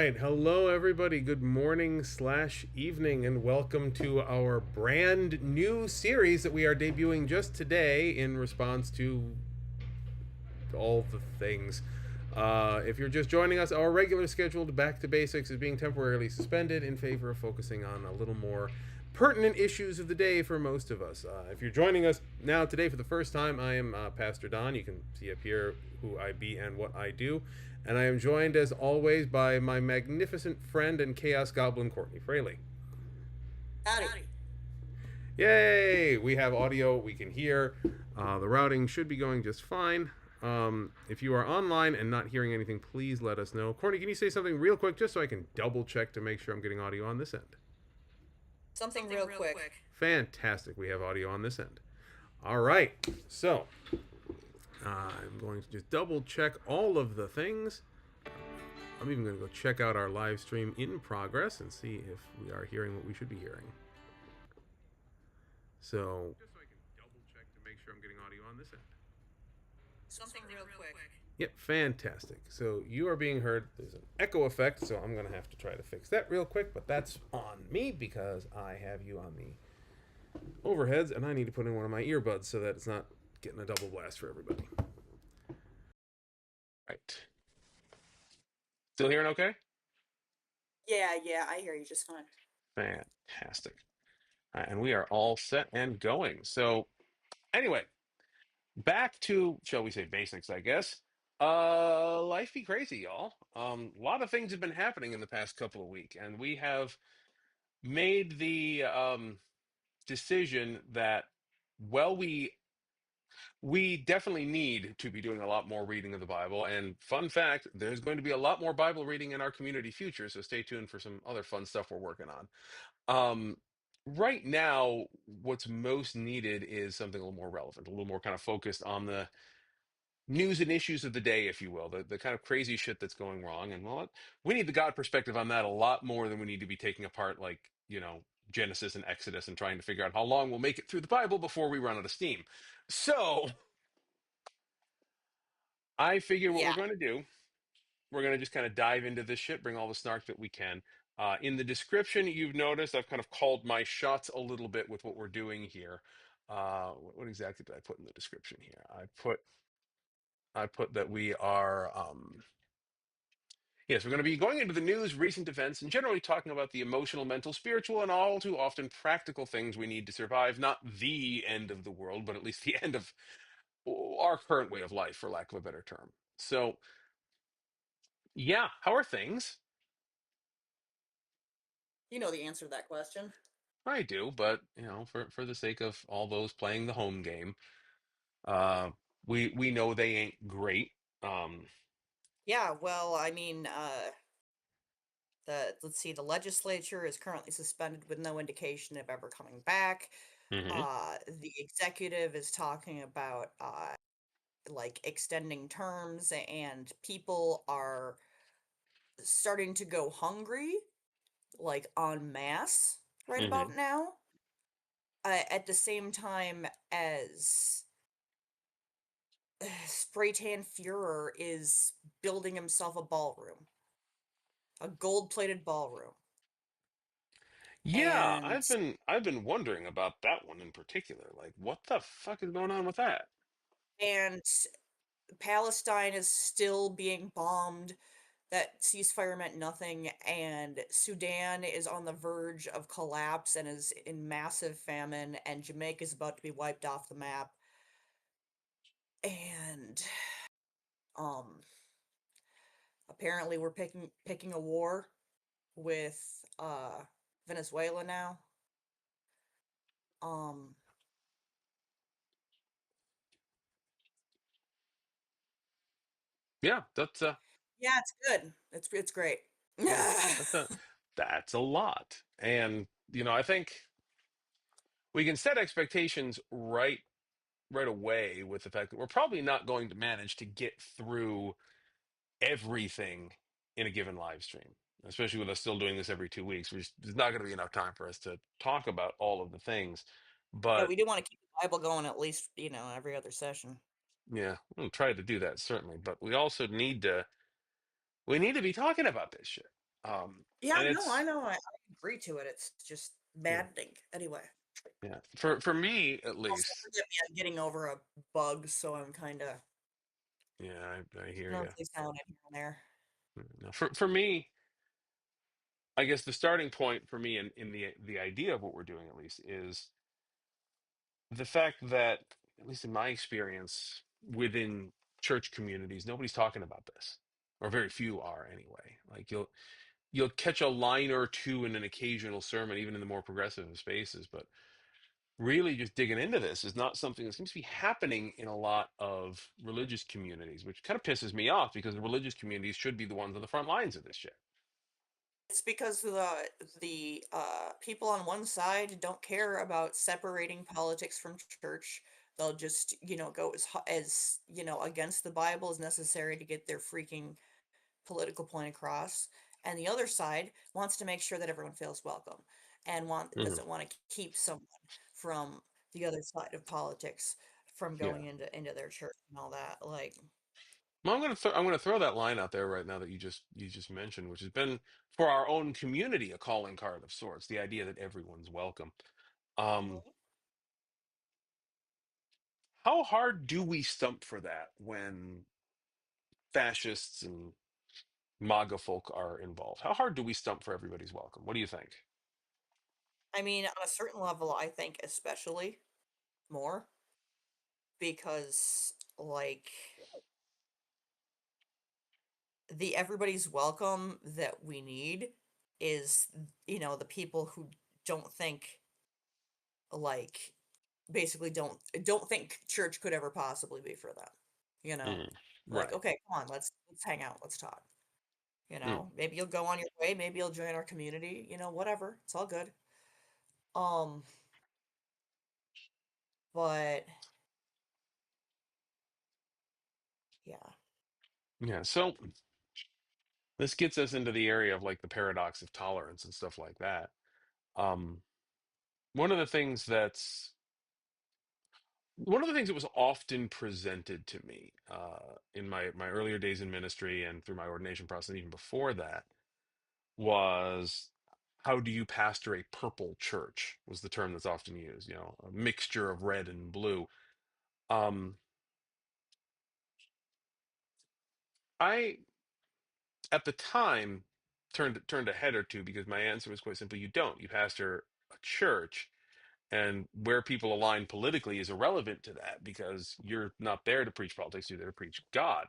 right. Hello, everybody. Good morning slash evening, and welcome to our brand new series that we are debuting just today in response to all the things. If you're just joining us, our regular scheduled Back to Basics is being temporarily suspended in favor of focusing on a little more pertinent issues of the day for most of us. If you're joining us now today for the first time, I am Pastor Don. You can see up here who I be and what I do. And I am joined, as always, by my magnificent friend and Chaos Goblin, Courtney Fraley. Howdy. Yay! We have audio, we can hear. The routing should be going just fine. If you are online and not hearing anything, please let us know. Courtney, can you say something real quick just so I can double check to make sure I'm getting audio on this end? Something real quick. Fantastic. We have audio on this end. All right. So I'm going to just double check all of the things. I'm even going to go check out our live stream in progress and see if we are hearing what we should be hearing. So, just so I can double check to make sure I'm getting audio on this end. Something real quick. Yep, fantastic. So you are being heard. There's an echo effect, so I'm going to have to try to fix that real quick, but that's on me because I have you on the overheads and I need to put in one of my earbuds so that it's not getting a double blast for everybody. Right. Still hearing okay? Yeah, I hear you just fine. Fantastic. All right, and we are all set and going. So, anyway, back to, shall we say, basics, I guess. Life be crazy, y'all. A lot of things have been happening in the past couple of weeks, and we have made the decision that, well, we definitely need to be doing a lot more reading of the Bible. And fun fact, there's going to be a lot more Bible reading in our community future, so stay tuned for some other fun stuff we're working on. Um, right now, what's most needed is something a little more relevant, a little more kind of focused on the news and issues of the day, if you will, the kind of crazy shit that's going wrong. And well, we need the God perspective on that a lot more than we need to be taking apart, like, Genesis and Exodus and trying to figure out how long we'll make it through the Bible before we run out of steam. So I figure what we're Yeah. going to do, we're going to just kind of dive into this shit, bring all the snark that we can. In the description, you've noticed I've kind of called my shots a little bit with what we're doing here. What exactly did I put in the description here? I put that we are yes, we're going to be going into the news, recent events, and generally talking about the emotional, mental, spiritual, and all too often practical things we need to survive. Not the end of the world, but at least the end of our current way of life, for lack of a better term. So, yeah, how are things? You know the answer to that question. I do, but for the sake of all those playing the home game, uh, we know they ain't great. Um, Yeah, well, I mean, the legislature is currently suspended with no indication of ever coming back. mhm. The executive is talking about like extending terms, and people are starting to go hungry, like en masse, right Mhm. about now. At the same time as Spray Tan Führer is building himself a ballroom, a gold-plated ballroom, Yeah, and I've been wondering about that one in particular. Like, what the fuck is going on with that? and Palestine is still being bombed. That ceasefire meant nothing, and Sudan is on the verge of collapse and is in massive famine, and Jamaica is about to be wiped off the map. And um, apparently, we're picking a war with Venezuela now. Um, Yeah, Yeah, it's good. It's great. that's a that's a lot. And I think we can set expectations right away with the fact that we're probably not going to manage to get through everything in a given live stream, especially with us still doing this every 2 weeks. There's not going to be enough time for us to talk about all of the things. Yeah, But we do wanna keep the Bible going at least, every other session. yeah, we'll try to do that certainly. But we also need to be talking about this shit. Yeah, And no, I it's know, I agree to it, it's just yeah, maddening. Anyway, yeah. For me at also least, forgive me, I'm getting over a bug, so I'm kinda yeah, I hear you. nasally sounding here and there. No, for me, I guess the starting point for me in the idea of what we're doing at least is the fact that, at least in my experience, within church communities, nobody's talking about this, or very few are anyway. Like you'll catch a line or two in an occasional sermon, even in the more progressive of spaces, but really just digging into this is not something that seems to be happening in a lot of religious communities, which kind of pisses me off because the religious communities should be the ones on the front lines of this shit. It's because the people on one side don't care about separating politics from church. They'll just, go as against the Bible as necessary to get their freaking political point across. And the other side wants to make sure that everyone feels welcome and Hmm. doesn't want to keep someone from the other side of politics from Yeah. going into their church and all that. Like, Well, I'm gonna throw that line out there right now that you just mentioned, which has been for our own community a calling card of sorts. The idea that everyone's welcome. Um, Mhm. how hard do we stump for that when fascists and MAGA folk are involved? How hard do we stump for everybody's welcome? What do you think? I mean, on a certain level, I think especially more because, like, the everybody's welcome that we need is, the people who don't think, like, basically don't think church could ever possibly be for them, you know? Mhm. Like, Right. "Okay, come on, let's hang out, let's talk," Mm. Maybe you'll go on your way, maybe you'll join our community, whatever, it's all good. Um, but yeah. Yeah. So this gets us into the area of like the paradox of tolerance and stuff like that. Um, one of the things that's one of the things that was often presented to me in my earlier days in ministry and through my ordination process, and even before that, was how do you pastor a purple church? Was the term that's often used. A mixture of red and blue. Um, I at the time turned a head or two because my answer was quite simple: you don't. You pastor a church. And where people align politically is irrelevant to that because you're not there to preach politics, you're there to preach God.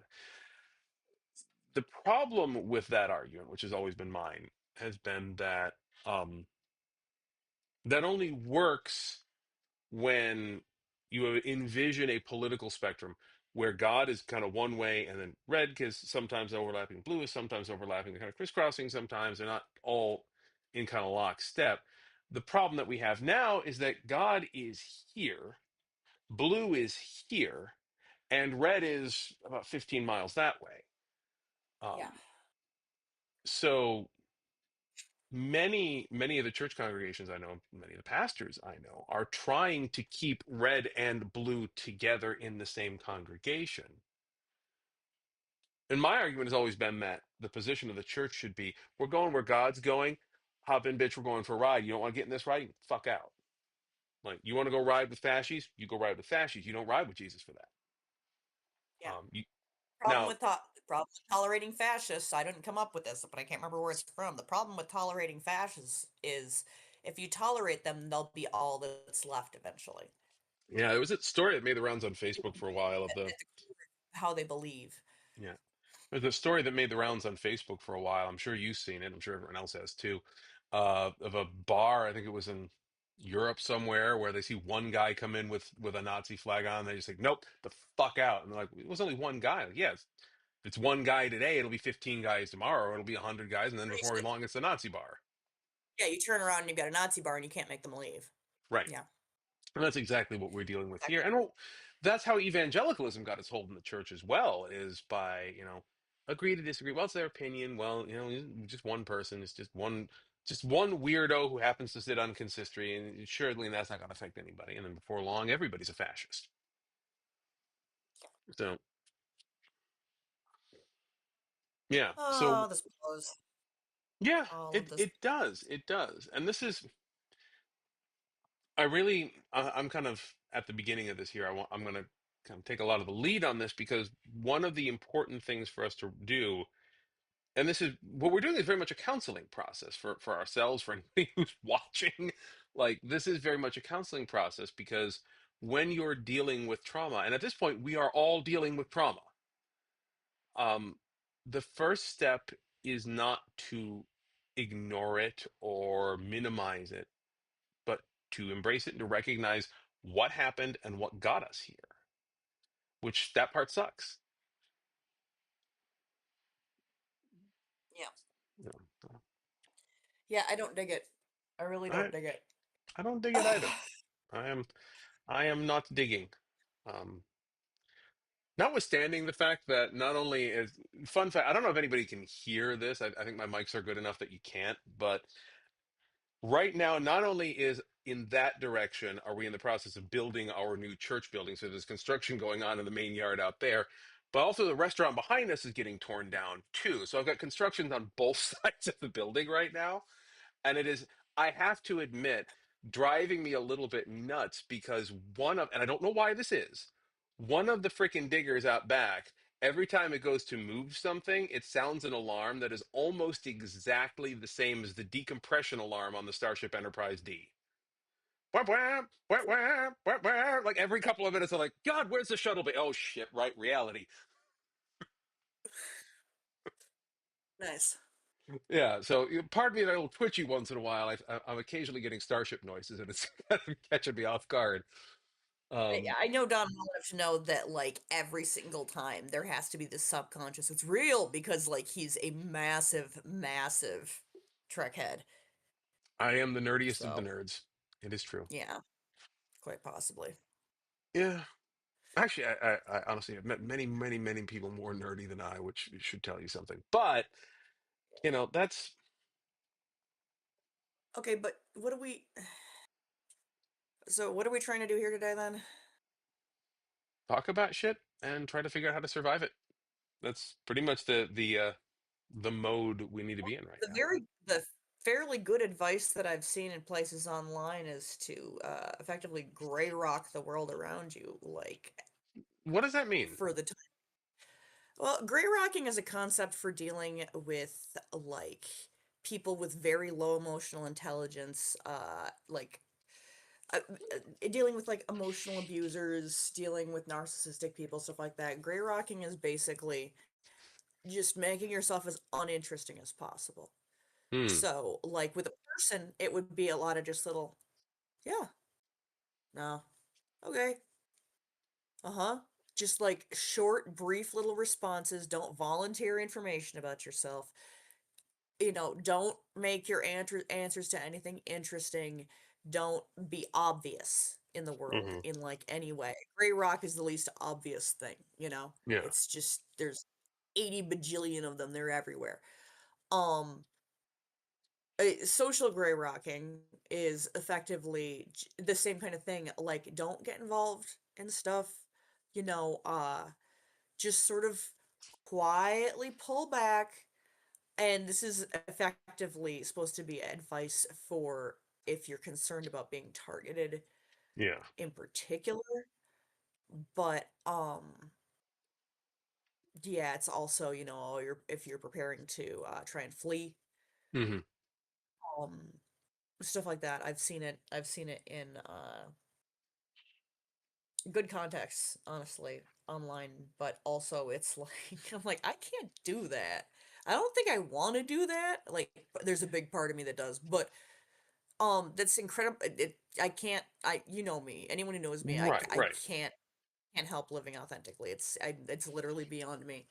The problem with that argument, which has always been mine, has been that um, that only works when you envision a political spectrum where God is kind of one way and then red is sometimes overlapping, blue is sometimes overlapping, they're kind of crisscrossing sometimes, they're not all in kind of lockstep. The problem that we have now is that God is here, blue is here, and red is about 15 miles that way. Yeah. So many of the church congregations I know, many of the pastors I know, are trying to keep red and blue together in the same congregation. And my argument has always been that the position of the church should be, we're going where God's going. Hop in, bitch, we're going for a ride. You don't want to get in this ride? Fuck out. Like, you want to go ride with fascists? You go ride with fascists. You don't ride with Jesus for that. Yeah. You, Problem now, with problem with tolerating fascists, I didn't come up with this, but I can't remember where it's from. The problem with tolerating fascists is if you tolerate them, they'll be all that's left eventually. yeah, there was a story that made the rounds on Facebook for a while of the, At the core of how they believe. yeah. There's a story that made the rounds on Facebook for a while. I'm sure you've seen it. I'm sure everyone else has too. Of a bar, I think it was in Europe somewhere, where they see one guy come in with a Nazi flag on. They just like, nope, the fuck out. And they're like, it was only one guy. Like, yes, if it's one guy today, it'll be 15 guys tomorrow, or it'll be 100 guys, and then before Basically, long, it's a Nazi bar. yeah, you turn around and you've got a Nazi bar and you can't make them leave. Right. Yeah, And that's exactly what we're dealing with here. exactly. And that's how evangelicalism got its hold in the church as well, is by, agree to disagree. Well, it's their opinion. Well, just one person. It's just one weirdo who happens to sit on consistory, and surely that's not going to affect anybody. And then before long, everybody's a fascist. So, yeah. Oh, So this blows. Yeah, all of it this. it does. It does. And this is I'm kind of at the beginning of this here. I'm going to kind of take a lot of the lead on this because one of the important things for us to do, and this is what we're doing, is very much a counseling process for ourselves, for anybody who's watching. Like this is very much a counseling process because when you're dealing with trauma, and at this point we are all dealing with trauma, um, the first step is not to ignore it or minimize it, but to embrace it and to recognize what happened and what got us here, which that part sucks. Yeah. You know, Yeah, I don't dig it. I really don't I dig it. I don't dig it either. I am I am not digging. Um, Notwithstanding the fact that not only is fun fact, I don't know if anybody can hear this. I think my mics are good enough that you can't, but right now, not only is in that direction are we in the process of building our new church building, so there's construction going on in the main yard out there, but also the restaurant behind us is getting torn down too. So I've got constructions on both sides of the building right now, and it is, I have to admit, driving me a little bit nuts because and I don't know why this is, one of the freaking diggers out back, every time it goes to move something, it sounds an alarm that is almost exactly the same as the decompression alarm on the Starship Enterprise D. Wah, wah, wah, wah, wah, wah. Like every couple of minutes, I'm like, God, where's the shuttle bay? Oh shit, right, reality. Nice. Yeah, so pardon me that I little twitchy once in a while. I'm occasionally getting Starship noises, and it's kind of catching me off guard. Um, I know Don well enough to know that like every single time there has to be this subconscious. It's real because like he's a massive, massive Trek head. I am the nerdiest of the So nerds. It is true. yeah, quite possibly. Yeah. Actually, I honestly have met many, many, many people more nerdy than I, which should tell you something. But, that's Okay, but what are we so what are we trying to do here today then? talk about shit and try to figure out how to survive it. That's pretty much the mode we need to be in right now. The fairly good advice that I've seen in places online is to effectively gray rock the world around you, like What does that mean? for the time. Well, gray rocking is a concept for dealing with like people with very low emotional intelligence, dealing with like emotional abusers, dealing with narcissistic people, stuff like that. Gray rocking is basically just making yourself as uninteresting as possible. Hmm. So, like with a person, it would be a lot of just little, yeah, no, okay, uh-huh. Just like short, brief little responses. Don't volunteer information about yourself. Don't make your answers to anything interesting. Don't be obvious in the world Hmm. in like any way. Gray rock is the least obvious thing. Yeah. It's just there's 80 bajillion of them. They're everywhere. Um Social gray rocking is effectively the same kind of thing. Like, don't get involved in stuff, you know, uh, just sort of quietly pull back. And this is effectively supposed to be advice for if you're concerned about being targeted Yeah. in particular. But yeah, it's also, if you're preparing to try and flee, Hmm. um, stuff like that. I've seen it in good context, honestly, online, but also it's like I'm like, I can't do that. I don't think I want to do that. Like, there's a big part of me that does, but that's incredible. I can't. You know me. Anyone who knows me, Right. I Right. can't help living authentically. It's literally beyond me.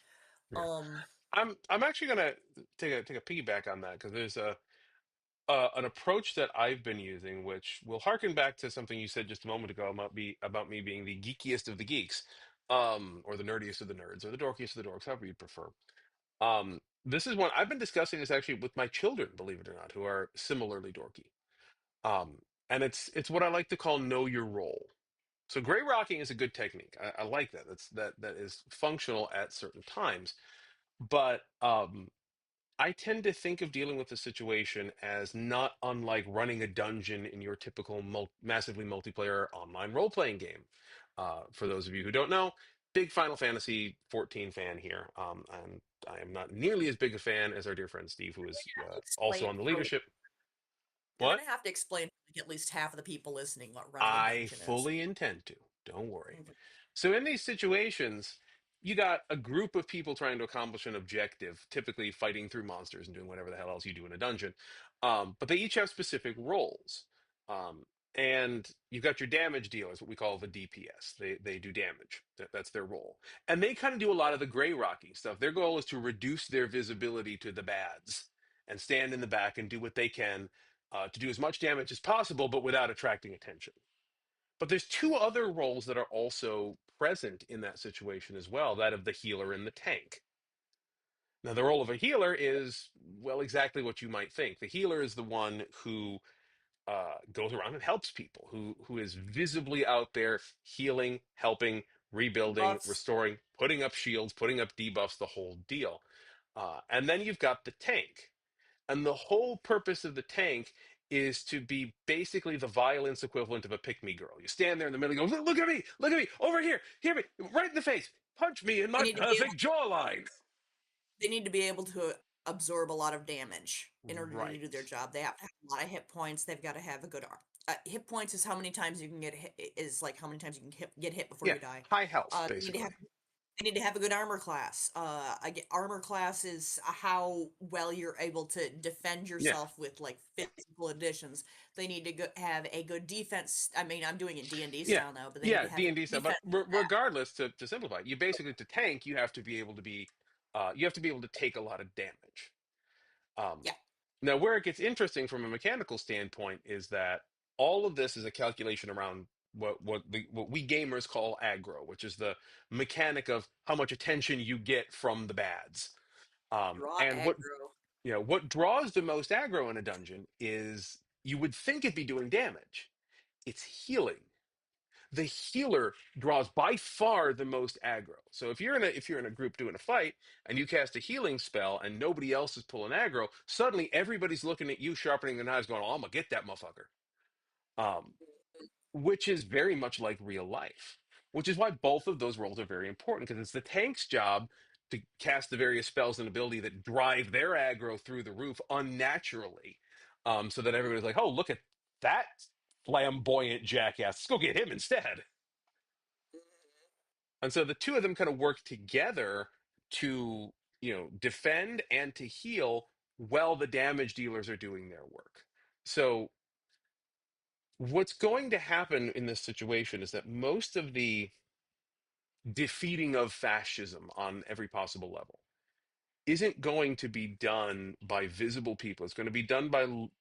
Yeah. Um, I'm actually gonna take a piggyback on that because there's an approach that I've been using, which will harken back to something you said just a moment ago about me being the geekiest of the geeks, or the nerdiest of the nerds, or the dorkiest of the dorks, however you prefer. This is one I've been discussing this actually with my children, believe it or not, who are similarly dorky. And it's what I like to call know your role. So gray rocking is a good technique. I like that. That is functional at certain times. But I tend to think of dealing with the situation as not unlike running a dungeon in your typical massively multiplayer online role-playing game. For those of you who don't know, big Final Fantasy 14 fan here, and I am not nearly as big a fan as our dear friend Steve, who is also Explain on the for leadership. You're What? gonna have to explain for, like, at least half of the people listening what running a I dungeon is. fully intend to. Don't worry. Mhm. So in these situations, you got a group of people trying to accomplish an objective, typically fighting through monsters and doing whatever the hell else you do in a dungeon. But they each have specific roles. Um, and you've got your damage dealers, what we call the DPS. They do damage. That's their role. And they kind of do a lot of the gray rocky stuff. Their goal is to reduce their visibility to the bads and stand in the back and do what they can to do as much damage as possible, but without attracting attention. But there's two other roles that are also present in that situation as well, that of the healer and the tank. Now, the role of a healer is, well, exactly what you might think. The healer is the one who goes around and helps people, who is visibly out there healing, helping, rebuilding, Debuffs. restoring, putting up shields, putting up debuffs, the whole deal. And then you've got the tank. And the whole purpose of the tank is to be basically the violence equivalent of a pick me girl. You stand there in the middle and go, look at me, over here, hear me, right in the face, punch me in They my need to be able perfect jawline. they need to be able to absorb a lot of damage in order to do their Right. job. They have to have a lot of hit points. They've got to have a good hit points is how many times you can get hit, is like how many times you can get hit before Yeah, you die. high health, They need to have basically. They need to have a good armor class. I get armor class is how well you're able to defend Yeah, yourself with like physical additions. They need to have a good defense. I mean, I'm doing it D&D yeah, style now, but they need yeah, to have a D&D stuff. But defense. regardless, to simplify, you basically, to tank, you have to be able to you have to be able to take a lot of damage. Um, Yeah, Now, where it gets interesting from a mechanical standpoint is that all of this is a calculation around what we gamers call aggro, which is the mechanic of how much attention you get from the bads. draw And aggro. what draws the most aggro in a dungeon is you would think it'd be doing damage. It's healing. The healer draws by far the most aggro. So if you're in a group doing a fight and you cast a healing spell and nobody else is pulling aggro, suddenly everybody's looking at you sharpening their knives, going, "Oh, I'm gonna get that motherfucker." Um, which is very much like real life. Which is why both of those roles are very important because it's the tank's job to cast the various spells and ability that drive their aggro through the roof unnaturally, so that everybody's like, "Oh, look at that flamboyant jackass! Let's go get him instead." And so the two of them kind of work together to, defend and to heal while the damage dealers are doing their work. So what's going to happen in this situation is that most of the defeating of fascism on every possible level isn't going to be done by visible people. It's going to be done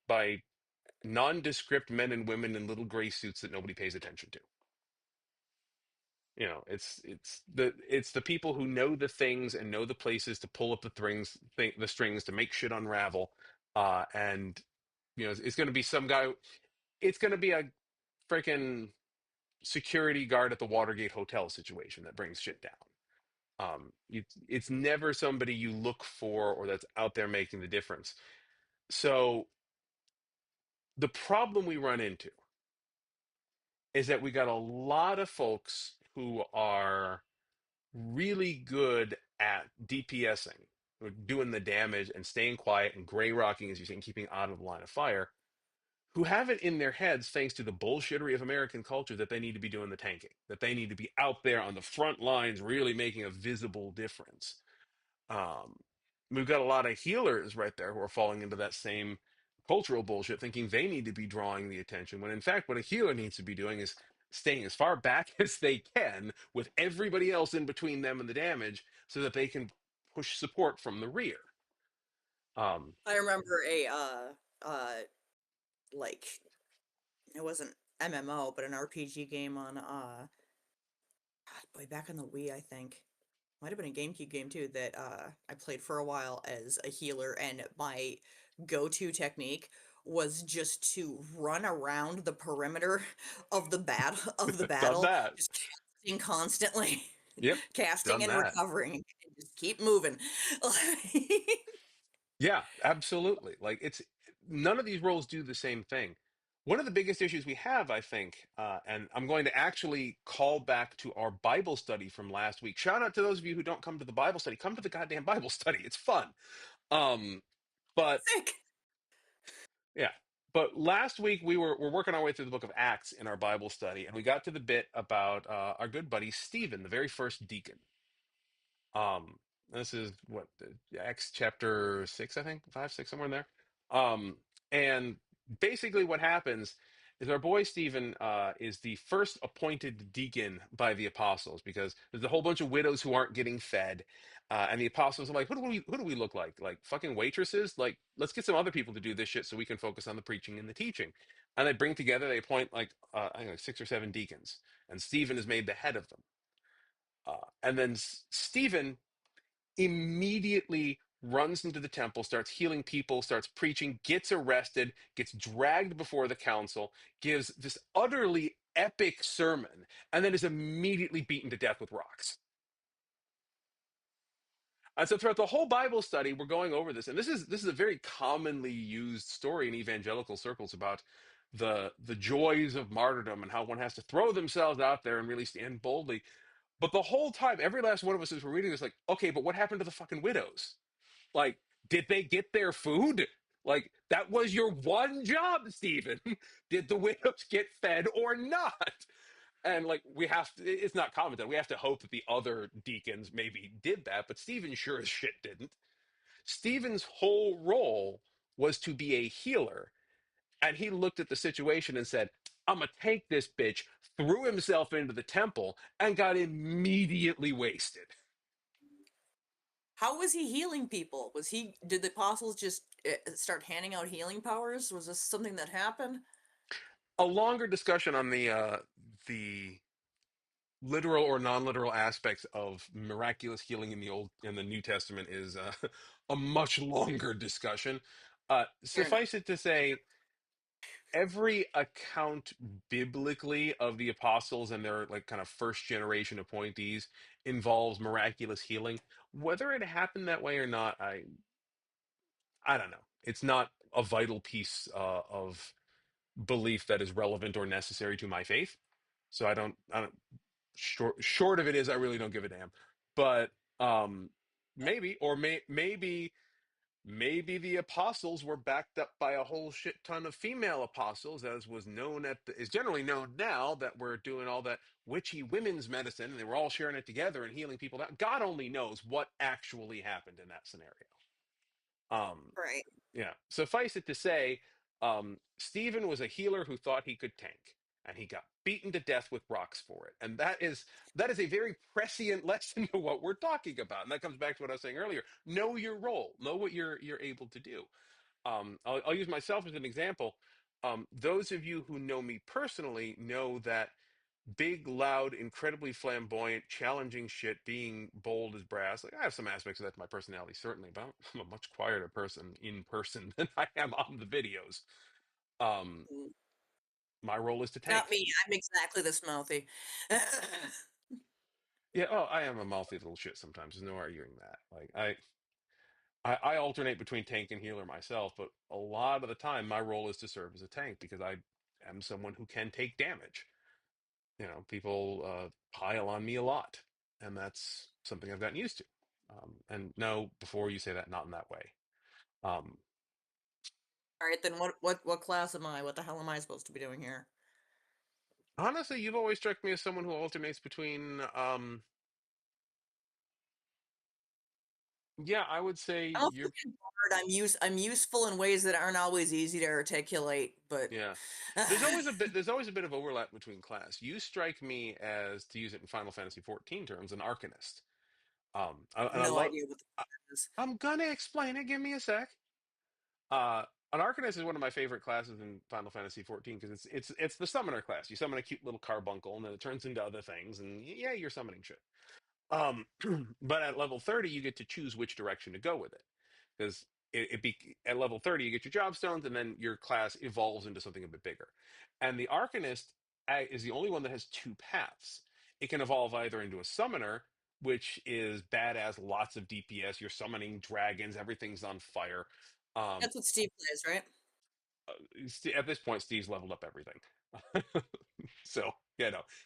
by nondescript men and women in little gray suits that nobody pays attention to. It's the people who know the things and know the places to pull up the strings to make shit unravel. And it's going to be some guy. It's going to be a freaking security guard at the Watergate Hotel situation that brings shit down. It's never somebody you look for or that's out there making the difference. So the problem we run into is that we got a lot of folks who are really good at DPSing, or doing the damage and staying quiet and gray rocking, as you say, and keeping out of the line of fire, who have it in their heads, thanks to the bullshittery of American culture, that they need to be doing the tanking, that they need to be out there on the front lines, really making a visible difference. Um, we've got a lot of healers right there who are falling into that same cultural bullshit, thinking they need to be drawing the attention, when in fact, what a healer needs to be doing is staying as far back as they can with everybody else in between them and the damage so that they can push support from the rear. Um, I remember uh like it wasn't MMO, but an RPG game on God, boy, back on the Wii, I think. Might have been a GameCube game too that I played for a while as a healer, and my go-to technique was just to run around the perimeter of the done battle, that. just casting constantly, Yep, casting done and that. recovering, and just keep moving. Yeah, absolutely. Like it's none of these roles do the same thing. One of the biggest issues we have, I think, and I'm going to actually call back to our Bible study from last week. Shout out to those of you who don't come to the Bible study. Come to the goddamn Bible study. It's fun. Um, but Sick. yeah. But last week we're working our way through the book of Acts in our Bible study, and we got to the bit about our good buddy Stephen, the very first deacon. Um, this is what Acts chapter 6, I think, 5, 6, somewhere in there. And basically, what happens is our boy Stephen is the first appointed deacon by the apostles because there's a whole bunch of widows who aren't getting fed, and the apostles are like, who do we look like? Like fucking waitresses? Like, let's get some other people to do this shit so we can focus on the preaching and the teaching. And they bring together, they appoint like I think like 6 or 7 deacons, and Stephen is made the head of them. And then Stephen immediately runs into the temple, starts healing people, starts preaching, gets arrested, gets dragged before the council, gives this utterly epic sermon, and then is immediately beaten to death with rocks. And so throughout the whole Bible study, we're going over this, and this is a very commonly used story in evangelical circles about the joys of martyrdom and how one has to throw themselves out there and really stand boldly. But the whole time, every last one of us as we're reading this, like, okay, but what happened to the fucking widows? Like, did they get their food? Like, that was your one job, Stephen. Did the widows get fed or not? And like, we have to, it's not commented. We have to hope that the other deacons maybe did that, but Stephen sure as shit didn't. Stephen's whole role was to be a healer. And he looked at the situation and said, I'm going to take this bitch, threw himself into the temple, and got immediately wasted. How was he healing people? Did the apostles just start handing out healing powers? Was this something that happened? A longer discussion on the literal or non-literal aspects of miraculous healing in the New Testament is a much longer discussion. Fair enough. Suffice it to say, every account biblically of the apostles and their like kind of first generation appointees involves miraculous healing. Whether it happened that way or not, I don't know. It's not a vital piece of belief that is relevant or necessary to my faith. So I don't short of it is I really don't give a damn. But maybe or maybe the apostles were backed up by a whole shit ton of female apostles, as was known is generally known now that we're doing all that witchy women's medicine and they were all sharing it together and healing people. That God only knows what actually happened in that scenario. Um, Right. yeah. Suffice it to say, Stephen was a healer who thought he could tank, and he got beaten to death with rocks for it. And that is a very prescient lesson to what we're talking about. And that comes back to what I was saying earlier. Know your role. Know what you're able to do. I'll use myself as an example. Those of you who know me personally know that big, loud, incredibly flamboyant, challenging shit, being bold as brass. Like I have some aspects of that to my personality, certainly, but I'm a much quieter person in person than I am on the videos. Um, Mm, my role is to not tank. me. I'm exactly this mouthy. Yeah, oh, I am a mouthy little shit sometimes. There's no arguing that. Like I alternate between tank and healer myself, but a lot of the time my role is to serve as a tank because I am someone who can take damage. People pile on me a lot, and that's something I've gotten used to. And no, before you say that, not in that way. Um, All right, then what class am I? What the hell am I supposed to be doing here? honestly, you've always struck me as someone who alternates between, yeah, I would say I'm a you're, fucking bard. I'm useful in ways that aren't always easy to articulate, but yeah. There's always a bit of overlap between class. You strike me as, to use it in Final Fantasy 14 terms, an Arcanist. And I no love. idea what the I, fuck is. I'm gonna explain it. Give me a sec. An Arcanist is one of my favorite classes in Final Fantasy 14 because it's the summoner class. You summon a cute little carbuncle, and then it turns into other things, and yeah, you're summoning shit. Um, but at level 30, you get to choose which direction to go with it because at level 30, you get your job stones, and then your class evolves into something a bit bigger. And the Arcanist is the only one that has two paths. It can evolve either into a summoner which is badass, lots of DPS. You're summoning dragons, everything's on fire. Um, That's what Steve plays, right? at this point, Steve's leveled up everything. So,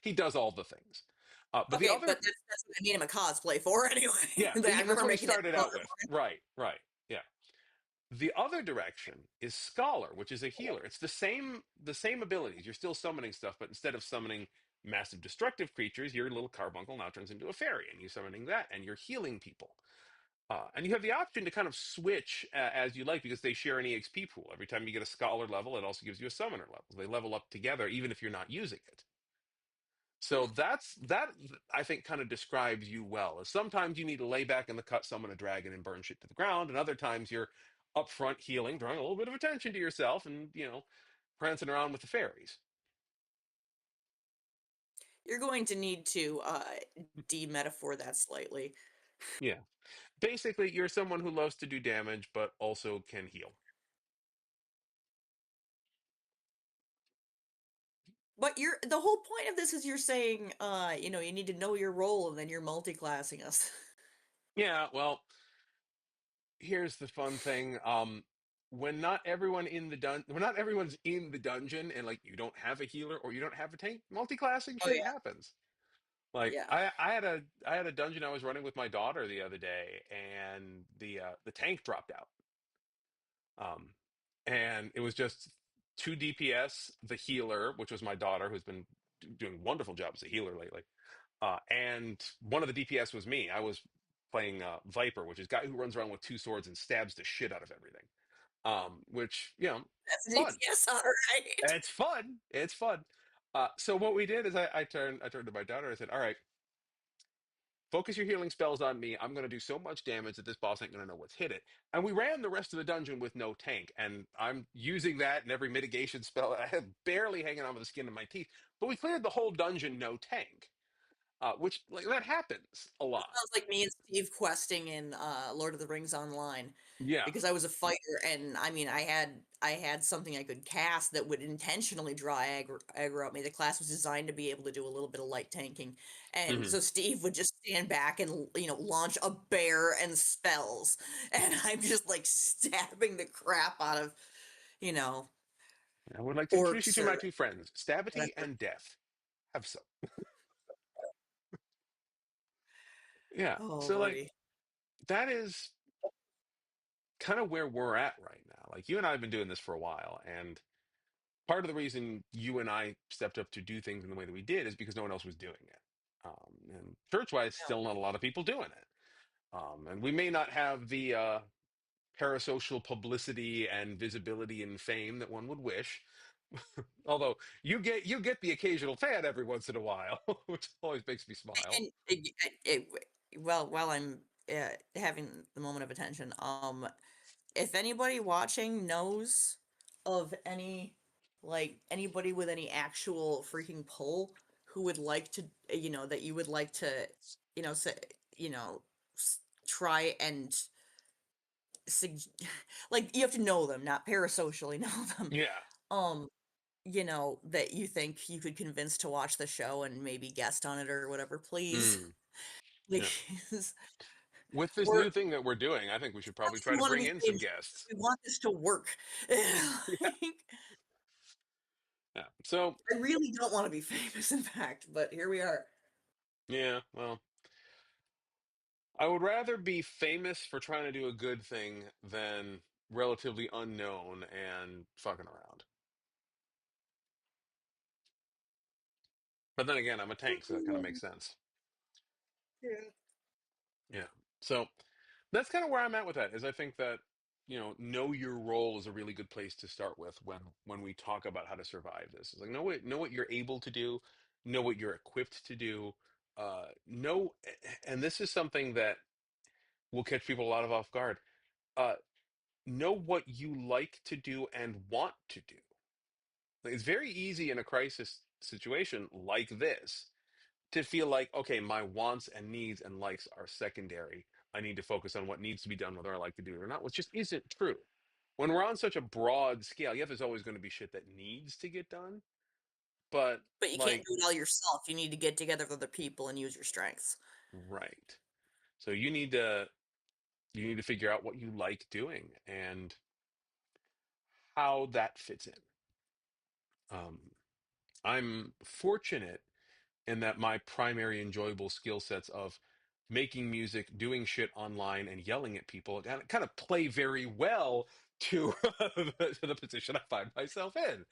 he does all the things. But the Okay, but other, that's what I made him a cosplay for anyway. yeah, I that's remember what he making that started joke. out with. Right, right. Yeah. The other direction is Scholar, which is a healer. It's the same abilities. You're still summoning stuff, but instead of summoning massive destructive creatures, your little carbuncle now turns into a fairy, and you're summoning that, and you're healing people. And you have the option to kind of switch as you like because they share an EXP pool. Every time you get a Scholar level, it also gives you a Summoner level. They level up together, even if you're not using it. So that I think kind of describes you well. Is sometimes you need to lay back in the cut, summon a dragon, and burn shit to the ground, and other times you're up front healing, drawing a little bit of attention to yourself, and prancing around with the fairies. You're going to need to demetaphor that slightly. Yeah, basically, you're someone who loves to do damage, but also can heal. But you're the whole point of this is you're saying, you need to know your role and then you're multi-classing us. Yeah, well, here's the fun thing. When not everyone in the when not everyone's in the dungeon, and like you don't have a healer or you don't have a tank, multi-classing Oh shit yeah, happens. Like yeah. I had a dungeon I was running with my daughter the other day, and the tank dropped out. Um, and it was just two DPS, the healer, which was my daughter, who's been doing a wonderful job as a healer lately. And one of the DPS was me. I was playing Viper, which is a guy who runs around with two swords and stabs the shit out of everything. Which That's an fun. yes, all right. It's fun. It's fun. So what we did is I turned to my daughter. I said, "All right, focus your healing spells on me. I'm going to do so much damage that this boss ain't going to know what's hit it." And we ran the rest of the dungeon with no tank. And I'm using that in every mitigation spell. I had barely hanging on with the skin of my teeth. But we cleared the whole dungeon no tank, which like that happens a That lot. sounds like me and Steve questing in Lord of the Rings Online. Yeah. Because I was a fighter, and I mean, I had something I could cast that would intentionally draw aggro at me. The class was designed to be able to do a little bit of light tanking, and Hmm. so Steve would just stand back and launch a bear and spells, and I'm just like stabbing the crap out of you know I would like to introduce you orcs to my or two friends, Stabity whatever. and Death. Have some. Yeah. Oh So like lordy, that is kind of where we're at right now. Like you and I have been doing this for a while, and part of the reason you and I stepped up to do things in the way that we did is because no one else was doing it. And church-wise, no. still not a lot of people doing it. And we may not have the parasocial publicity and visibility and fame that one would wish. Although you get the occasional fan every once in a while, which always makes me smile. And well, while I'm having the moment of attention, if anybody watching knows of anybody with any actual freaking pull who would like to, that you would like to, say, you know, try and like you have to know them, not parasocially know them. Yeah. Um, that you think you could convince to watch the show and maybe guest on it or whatever, please. Mm, yeah. Please. With this We're new thing that we're doing, I think we should probably try we to wanna bring be in some famous. guests. We want this to work. Yeah. Like, Yeah. So, I really don't wanna be famous, in fact, but here we are. yeah, well, I would rather be famous for trying to do a good thing than relatively unknown and fucking around. But then again, I'm a tank, so that kind of makes sense. Yeah. Yeah. So that's kind of where I'm at with that, is I think that, know your role is a really good place to start with when we talk about how to survive this. It's like know what you're able to do, know what you're equipped to do, know and this is something that will catch people a lot of off guard. Uh know what you like to do and want to do. Like, it's very easy in a crisis situation like this to feel like, okay, my wants and needs and likes are secondary. I need to focus on what needs to be done, whether I like to do it or not, which just isn't true. When we're on such a broad scale, yeah, there's always going to be shit that needs to get done. But But you can't like, do it all yourself, you need to get together with other people and use your strengths. Right. So you need to figure out what you like doing and how that fits in. Um, I'm fortunate in that my primary enjoyable skill sets of making music, doing shit online, and yelling at people kind of play very well to to the position I find myself in.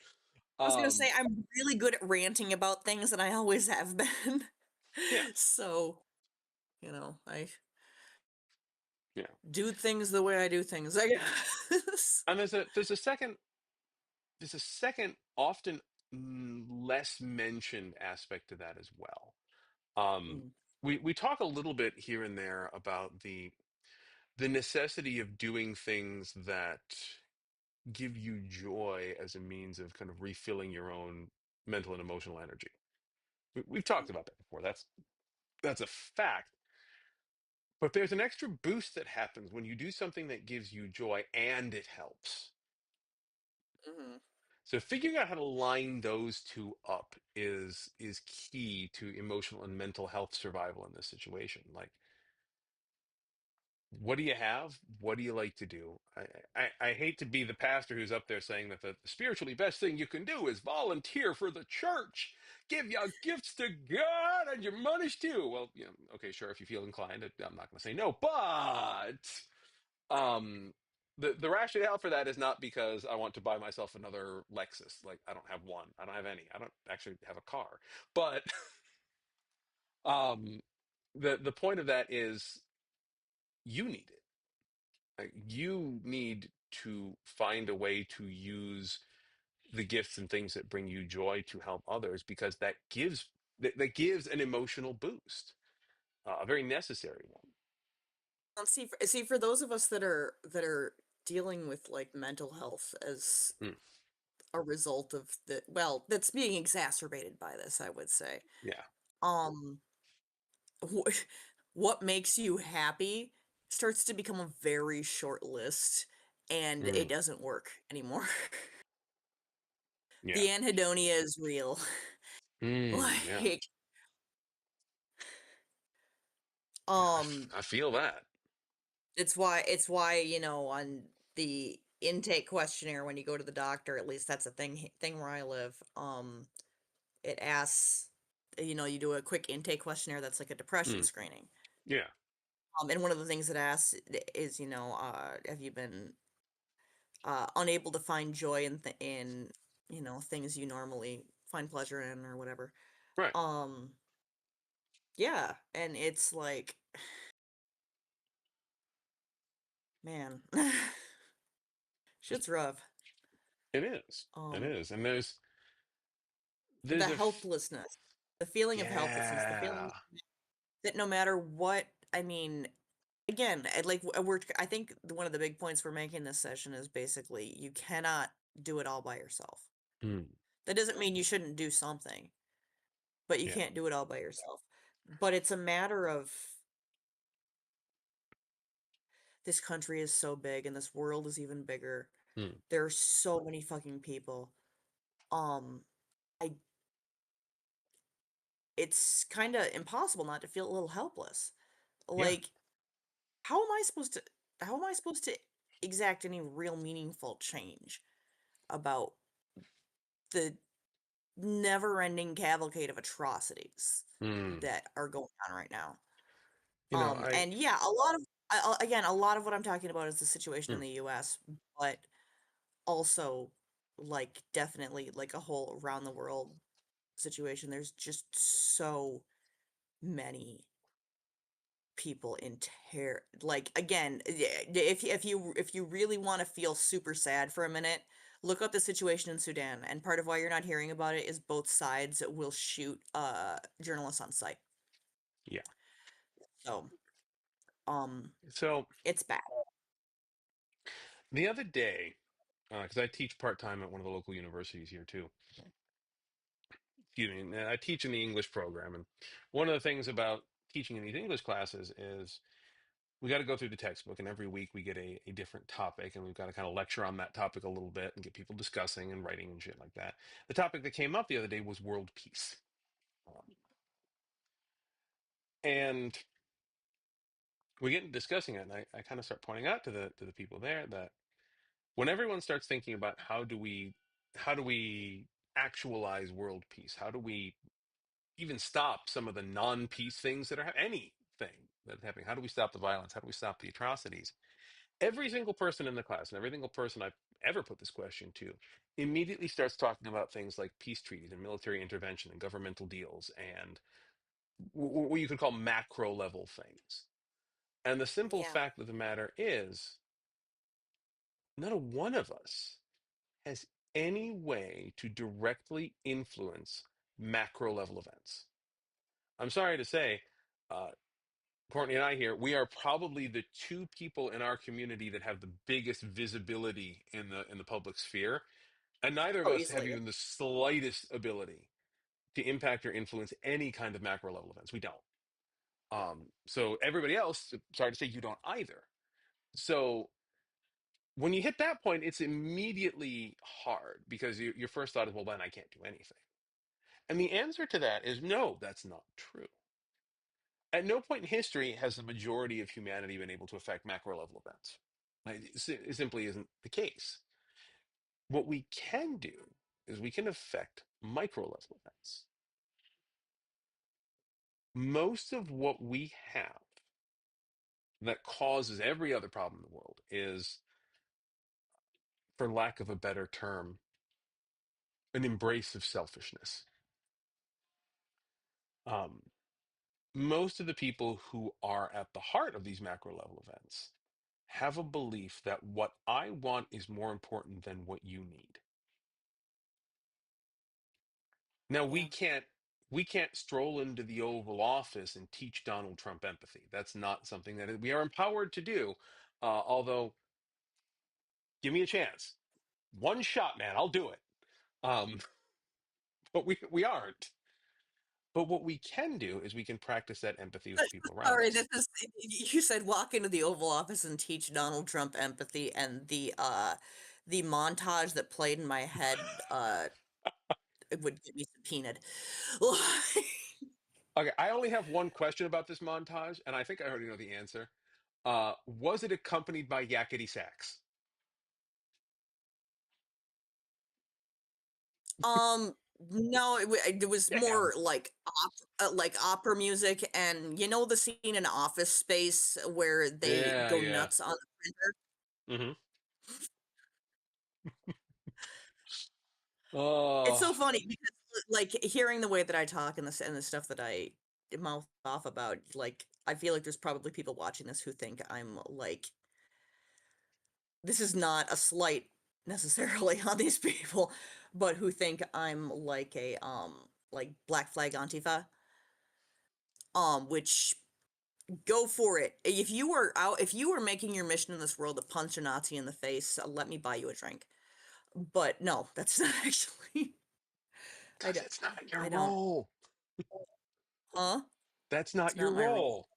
I was gonna say Um, I'm really good at ranting about things, and I always have been. yeah, So, I yeah. do things the way I do things, I guess. And there's a second often less mentioned aspect to that as well. Um, Mm, we talk a little bit here and there about the necessity of doing things that give you joy as a means of kind of refilling your own mental and emotional energy. We've talked about that before. That's a fact. But there's an extra boost that happens when you do something that gives you joy and it helps. mhm. So figuring out how to line those two up is key to emotional and mental health survival in this situation. Like, what do you have? What do you like to do? I hate to be the pastor who's up there saying that the spiritually best thing you can do is volunteer for the church, give your gifts to God and your monies too. Well, okay, sure, if you feel inclined, I'm not going to say no, but um, the rationale for that is not because I want to buy myself another Lexus. Like, I don't have one. I don't have any. I don't actually have a car. But um, the point of that is you need it. Like, you need to find a way to use the gifts and things that bring you joy to help others because that gives an emotional boost, a very necessary one. Let's see for those of us that are dealing with like mental health as Mm, a result of that's being exacerbated by this, I would say. yeah. Um, wh- what makes you happy starts to become a very short list, and it Mm, doesn't work anymore. The yeah. anhedonia is real. Yeah. Like, Yeah. um, I feel that. it's why, on the intake questionnaire when you go to the doctor, at least that's a thing where I live, it asks, you do a quick intake questionnaire that's like a depression Mm, screening. yeah. And one of the things it asks is, have you been unable to find joy in things you normally find pleasure in or whatever. Right. Um, yeah, and it's like, man, shit's rough. It is. It Um, is. And there's the a helplessness, the feeling of helplessness, the feeling yeah. that no matter what, I mean, again, I think one of the big points we're making this session is basically you cannot do it all by yourself. Mm, That doesn't mean you shouldn't do something, but you yeah. can't do it all by yourself. But it's a matter of this country is so big and this world is even bigger. Mm, There are so many fucking people. Um, I It's kind of impossible not to feel a little helpless. yeah. Like, how am I supposed to exact any real meaningful change about the never-ending cavalcade of atrocities Mm. that are going on right now? I And yeah, a lot of what I'm talking about is the situation in mm, the US, but also, like, definitely, like, a whole around the world situation. There's just so many people in terror. Like, again, if you really wanna feel super sad for a minute, look up the situation in Sudan, and part of why you're not hearing about it is both sides will shoot, journalists on site. yeah. So, um, So it's bad. the other day, because I teach part-time at one of the local universities here too. Excuse me. And I teach in the English program, and one of the things about teaching in these English classes is we got to go through the textbook, and every week we get a different topic, and we've got to kind of lecture on that topic a little bit and get people discussing and writing and shit like that. The topic that came up the other day was world peace. Um, we get into discussing it, and I kind of start pointing out to the people there that when everyone starts thinking about how do we actualize world peace, how do we even stop some of the non-peace things that are anything that's happening, how do we stop the violence, how do we stop the atrocities, every single person in the class and every single person I've ever put this question to immediately starts talking about things like peace treaties and military intervention and governmental deals and what you could call macro level things. And the simple Yeah. fact of the matter is, not a one of us has any way to directly influence macro level events. I'm sorry to say, uh, Courtney and I here, we are probably the two people in our community that have the biggest visibility in the public sphere, and neither of Oh, us have easily. even the slightest ability to impact or influence any kind of macro level events. We don't. So everybody else, sorry to say, you don't either. So when you hit that point, it's immediately hard because your first thought is, well, then I can't do anything. And the answer to that is no, that's not true. At no point in history has the majority of humanity been able to affect macro level events. Like, it simply isn't the case. What we can do is we can affect micro level events. Most of what we have that causes every other problem in the world is, for lack of a better term, an embrace of selfishness. Um, Most of the people who are at the heart of these macro level events have a belief that what I want is more important than what you need. Now Yeah. we can't stroll into the Oval Office and teach Donald Trump empathy. That's not something that we are empowered to do. Although, give me a chance, one shot, man, I'll do it. Um, but we aren't. But what we can do is we can practice that empathy with the people around Sorry, us. this is you said walk into the Oval Office and teach Donald Trump empathy, and the montage that played in my head it would get me subpoenaed. Okay, I only have one question about this montage, and I think I already know the answer. Was it accompanied by yakety sax? No, it was Damn. more like opera music, and you know the scene in Office Space where they Yeah, go yeah. nuts on the printer? Hmm. It's Oh, so funny because like hearing the way that I talk and the stuff that I mouth off about, like I feel like there's probably people watching this who think I'm like this is not a slight necessarily on these people, but who think I'm like a like Black Flag Antifa, which go for it. If you were making your mission in this world to punch a Nazi in the face, let me buy you a drink. But no, that's not actually. I because don't. it's not your I don't. role. Huh? That's It's not your not my role. role.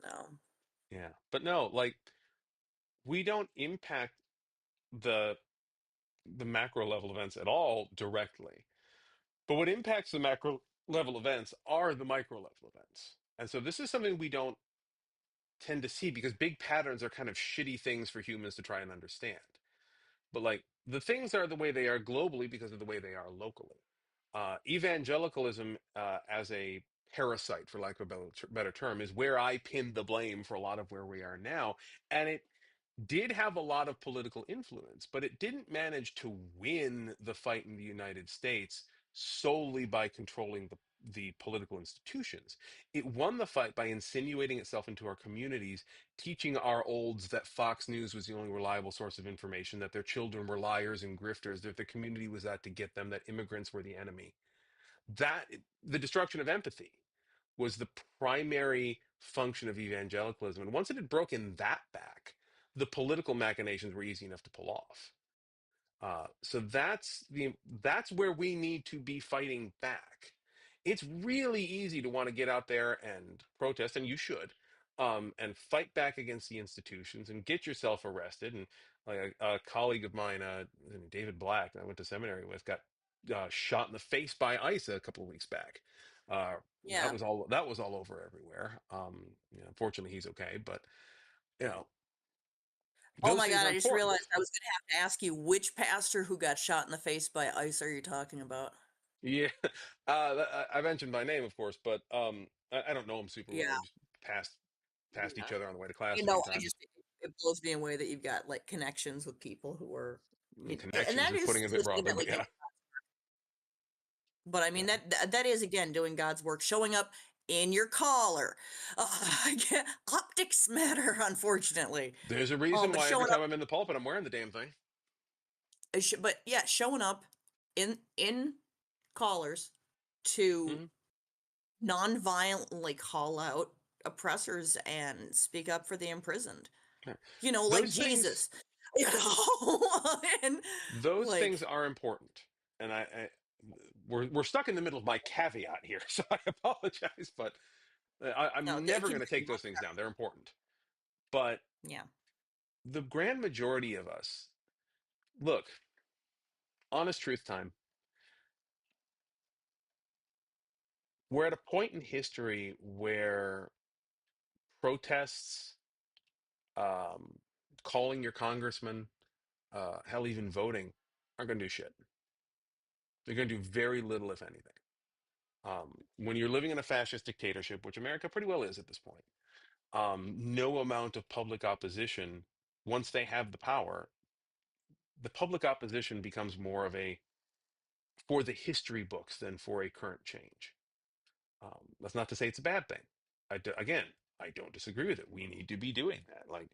No. Yeah. But no, like we don't impact the the macro level events at all directly. But what impacts the macro level events are the micro level events. And so this is something we don't tend to see because big patterns are kind of shitty things for humans to try and understand. But like the things are the way they are globally because of the way they are locally. Evangelicalism, as a parasite, for lack of a better term, is where I pin the blame for a lot of where we are now. And it did have a lot of political influence, but it didn't manage to win the fight in the United States solely by controlling the political institutions. It won the fight by insinuating itself into our communities, teaching our olds that Fox News was the only reliable source of information, that their children were liars and grifters, that the community was out to get them, that immigrants were the enemy. That the destruction of empathy was the primary function of evangelicalism. And once it had broken that back, the political machinations were easy enough to pull off. So that's where we need to be fighting back. It's really easy to want to get out there and protest, and you should, and fight back against the institutions and get yourself arrested. And like a colleague of mine, David Black, that I went to seminary with, got shot in the face by ICE a couple of weeks back. Yeah. That was all over everywhere. Fortunately he's okay, but you know, Oh those my things god, are I just realized important. I was gonna have to ask you which pastor who got shot in the face by ice are you talking about? Yeah, I mentioned my name, of course, but I don't know him super well. Yeah, We just passed each yeah. other on the way to class You a few know, I times. just it blows me away that you've got, like, connections with people who are and Connections that is is putting it a bit broadly, but legitimately yeah, but I mean, yeah. that is, again, doing God's work, showing up in your collar. Optics matter, unfortunately. There's a reason But why every showing time up I'm in the pulpit, I'm wearing the damn thing. but yeah, showing up in collars to Hmm. non-violently call out oppressors and speak up for the imprisoned. Yeah. Like Those things, Jesus. You know? And, those things like, are important, and we're stuck in the middle of my caveat here, so I apologize, but no, I'm never going to continue. take those things down. They're important, but Yeah. the grand majority of us, look, honest truth time. We're at a point in history where protests, um, calling your congressman, hell, even voting, aren't going to do shit. They're going to do very little, if anything. When you're living in a fascist dictatorship, which America pretty well is at this point, no amount of public opposition, once they have the power, the public opposition becomes more of a for the history books than for a current change. That's not to say it's a bad thing. Again, I don't disagree with it. We need to be doing that. Like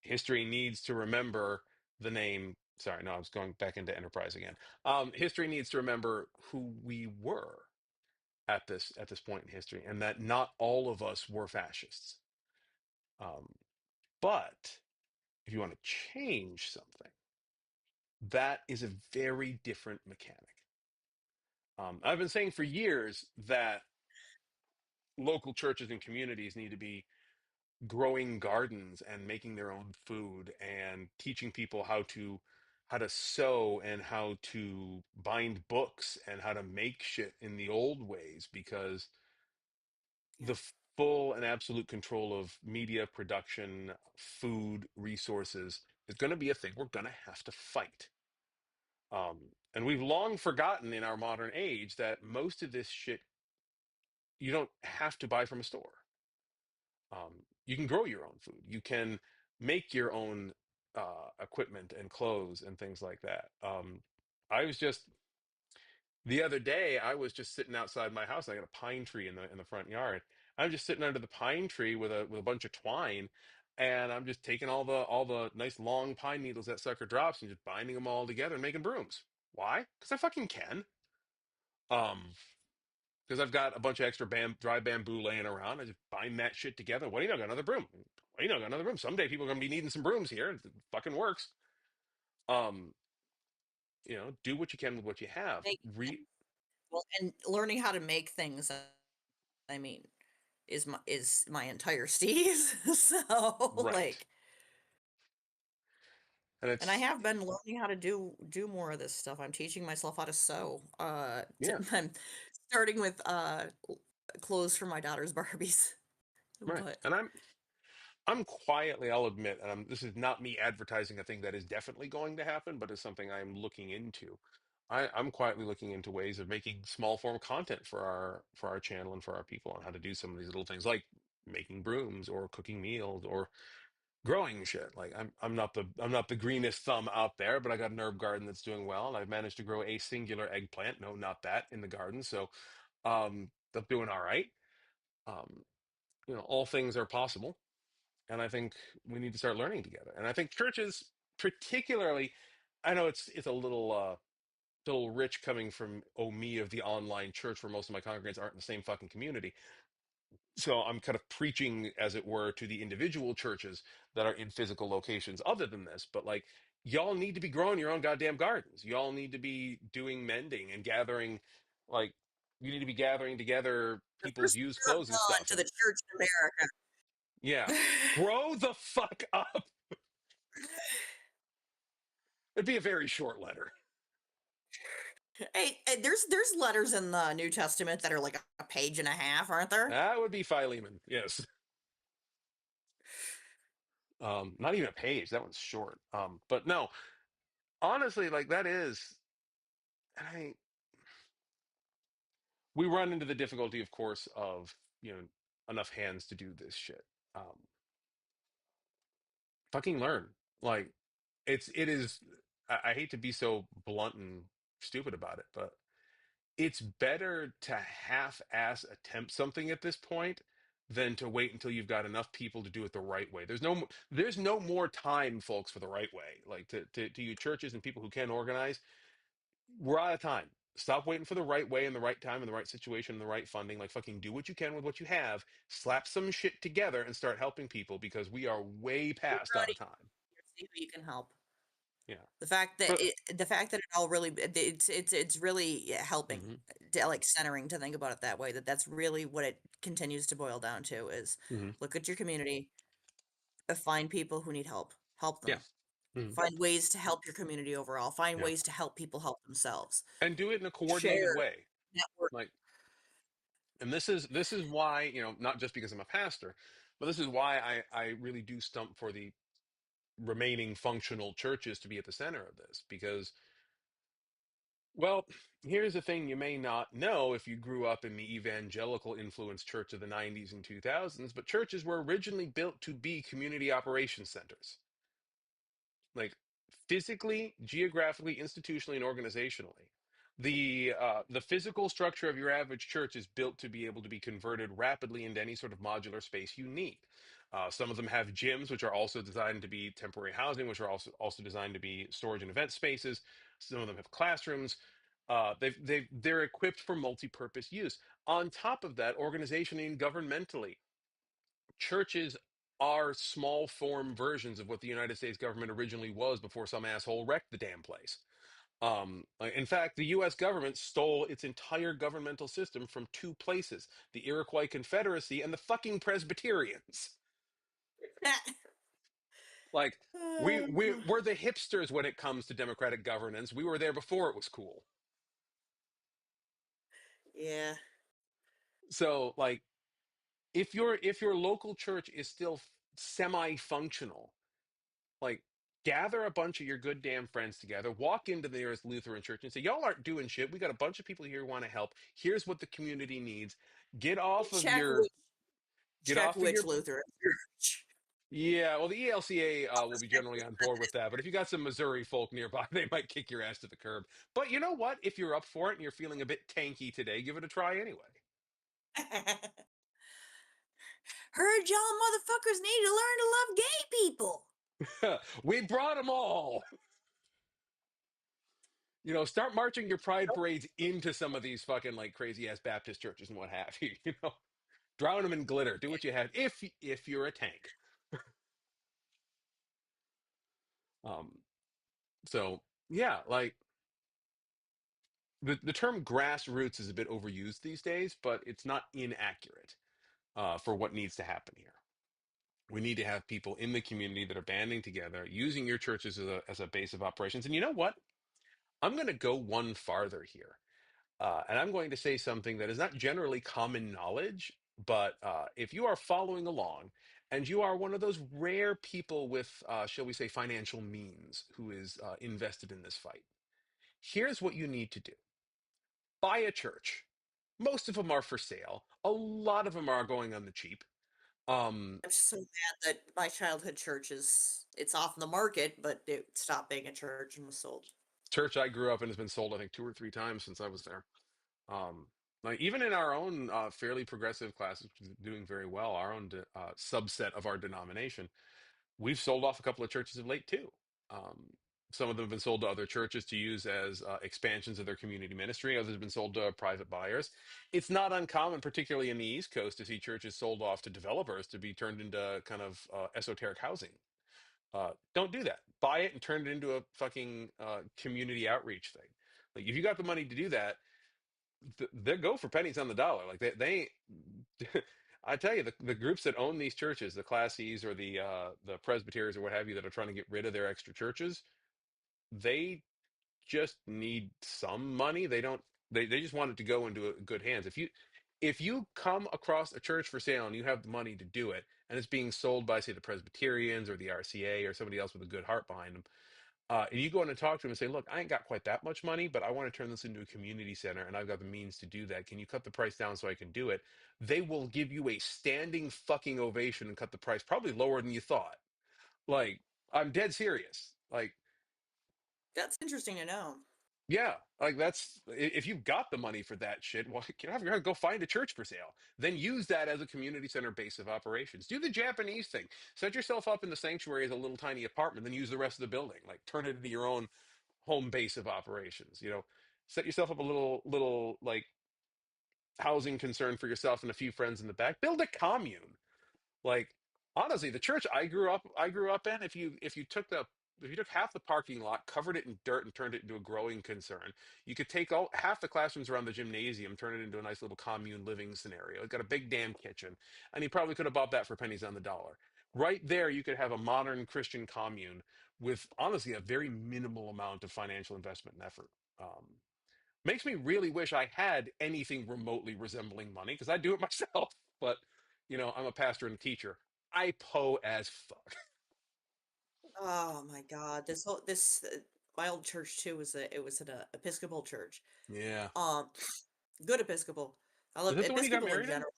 history needs to remember the name. Sorry, no, I was going back into enterprise again. History needs to remember who we were at this point in history, and that not all of us were fascists. Um, but if you want to change something, that is a very different mechanic. I've been saying for years that local churches and communities need to be growing gardens and making their own food and teaching people how to sew and how to bind books and how to make shit in the old ways because Yeah. the full and absolute control of media production, food resources is going to be a thing we're going to have to fight. And we've long forgotten in our modern age that most of this shit you don't have to buy from a store. You can grow your own food. You can make your own equipment and clothes and things like that. I was just the other day. I was just sitting outside my house. I got a pine tree in the front yard. I'm just sitting under the pine tree with a bunch of twine, and I'm just taking all the nice long pine needles that sucker drops and just binding them all together and making brooms. Why? Because I fucking can. Um, because I've got a bunch of extra dry bamboo laying around. I just bind that shit together. What do you know? I got another broom. What do you know? I got another broom. Someday people are going to be needing some brooms here. It fucking works. Um, do what you can with what you have. Make well, and learning how to make things, I mean, is my entire Steve. So, Right. like, And and I it's, have been learning how to do more of this stuff. I'm teaching myself how to sew. yeah, I'm starting with clothes for my daughter's Barbies. right. But And I'm quietly, I'll admit, and this is not me advertising a thing that is definitely going to happen, but is something I'm looking into. I'm quietly looking into ways of making small form content for our channel and for our people on how to do some of these little things like making brooms or cooking meals or growing shit. Like I'm not the greenest thumb out there, but I got an herb garden that's doing well, and I've managed to grow a singular eggplant. No, not that in the garden. So that's doing all right. Um, all things are possible, and I think we need to start learning together. And I think churches, particularly, I know it's a little rich coming from me of the online church, where most of my congregants aren't in the same fucking community. So I'm kind of preaching, as it were, to the individual churches that are in physical locations other than this. But like, y'all need to be growing your own goddamn gardens. Y'all need to be doing mending and gathering, like, you need to be gathering together the people's first used year of clothes and Dawn stuff. to the And church in yeah, America. grow the fuck up. It'd be a very short letter. Hey, there's letters in the New Testament that are like a page and a half, aren't there? That would be Philemon. Yes. Not even a page. That one's short. But no, honestly, like that is, I we run into the difficulty, of course, of enough hands to do this shit. Um, Fucking learn. Like it is. I hate to be so blunt and stupid about it, but it's better to half-ass attempt something at this point than to wait until you've got enough people to do it the right way. There's no more time, folks, for the right way. Like to you churches and people who can organize, we're out of time. Stop waiting for the right way and the right time and the right situation and the right funding. Like fucking do what you can with what you have, slap some shit together and start helping people because we are way Get past out ready. of time. See who you can help. Yeah. The fact that But it all really it's really helping, hmm like centering to think about it that way. That's really what it continues to boil down to is hmm look at your community, find people who need help, help yeah. them. hmm Find ways to help your community overall. Find Yeah. ways to help people help themselves. And do it in a coordinated Share, way. network. Like and this is why, not just because I'm a pastor, but this is why I really do stump for the remaining functional churches to be at the center of this. Because, well, here's the thing you may not know if you grew up in the evangelical influenced church of the 90s and 2000s, but churches were originally built to be community operations centers. Like physically, geographically, institutionally, and organizationally. The physical structure of your average church is built to be able to be converted rapidly into any sort of modular space you need. Some of them have gyms, which are also designed to be temporary housing, which are also designed to be storage and event spaces. Some of them have classrooms. They're equipped for multi-purpose use. On top of that, organizationally and governmentally, churches are small form versions of what the United States government originally was before some asshole wrecked the damn place. In fact, the U.S. government stole its entire governmental system from two places: the Iroquois Confederacy and the fucking Presbyterians. Like we're the hipsters when it comes to democratic governance. We were there before it was cool. Yeah. So, like, if your local church is still semi-functional, like, gather a bunch of your good damn friends together, walk into the nearest Lutheran church and say, y'all aren't doing shit. We got a bunch of people here who want to help. Here's what the community needs. Get off of Check your, which get check off of which your, Lutheran church. yeah, well, the ELCA will be generally on board with that. But if you got some Missouri folk nearby, they might kick your ass to the curb. But you know what? If you're up for it and you're feeling a bit tanky today, give it a try anyway. Heard y'all motherfuckers need to learn to love gay people. We brought them all. Start marching your pride parades into some of these fucking like crazy ass Baptist churches and what have you. Drown them in glitter. Do what you have if you're a tank. Um, so yeah, like the term grassroots is a bit overused these days, but it's not inaccurate for what needs to happen here. We need to have people in the community that are banding together, using your churches as a base of operations. And you know what? I'm going to go one farther here. And I'm going to say something that is not generally common knowledge, but if you are following along and you are one of those rare people with, shall we say, financial means who is invested in this fight, here's what you need to do: buy a church. Most of them are for sale, a lot of them are going on the cheap. Um, I'm so mad that my childhood church it's off the market, but it stopped being a church and was sold. Church I grew up in has been sold, I think, two or three times since I was there. Like even in our own fairly progressive classes, which is doing very well, our own subset of our denomination, we've sold off a couple of churches of late too. Um, some of them have been sold to other churches to use as expansions of their community ministry. Others have been sold to private buyers. It's not uncommon, particularly in the East Coast, to see churches sold off to developers to be turned into kind of esoteric housing. Don't do that. Buy it and turn it into a fucking community outreach thing. Like if you got the money to do that, they go for pennies on the dollar. Like they I tell you, the groups that own these churches, the Class C's or the Presbyterians or what have you, that are trying to get rid of their extra churches, they just need some money. They don't. They just want it to go into good hands. If you come across a church for sale and you have the money to do it, and it's being sold by, say, the Presbyterians or the RCA or somebody else with a good heart behind them, and you go in and talk to them and say, "Look, I ain't got quite that much money, but I want to turn this into a community center, and I've got the means to do that. Can you cut the price down so I can do it?" They will give you a standing fucking ovation and cut the price probably lower than you thought. Like, I'm dead serious. Like, That's interesting to know. yeah, like if you've got the money for that shit, well, you have to go find a church for sale. Then use that as a community center base of operations. Do the Japanese thing. Set yourself up in the sanctuary as a little tiny apartment, then use the rest of the building. Like, turn it into your own home base of operations. Set yourself up a little like housing concern for yourself and a few friends in the back. Build a commune. Like, honestly, the church I grew up in, if you took half the parking lot, covered it in dirt, and turned it into a growing concern, you could take all half the classrooms around the gymnasium, turn it into a nice little commune living scenario. It's got a big damn kitchen, and you probably could have bought that for pennies on the dollar. Right there, you could have a modern Christian commune with honestly a very minimal amount of financial investment and effort. Makes me really wish I had anything remotely resembling money because I do it myself. But I'm a pastor and a teacher. I po as fuck. Oh my God, this my old church too was an Episcopal church. Yeah. Um, good Episcopal. I Is love that the one you got Episcopal in married in? general.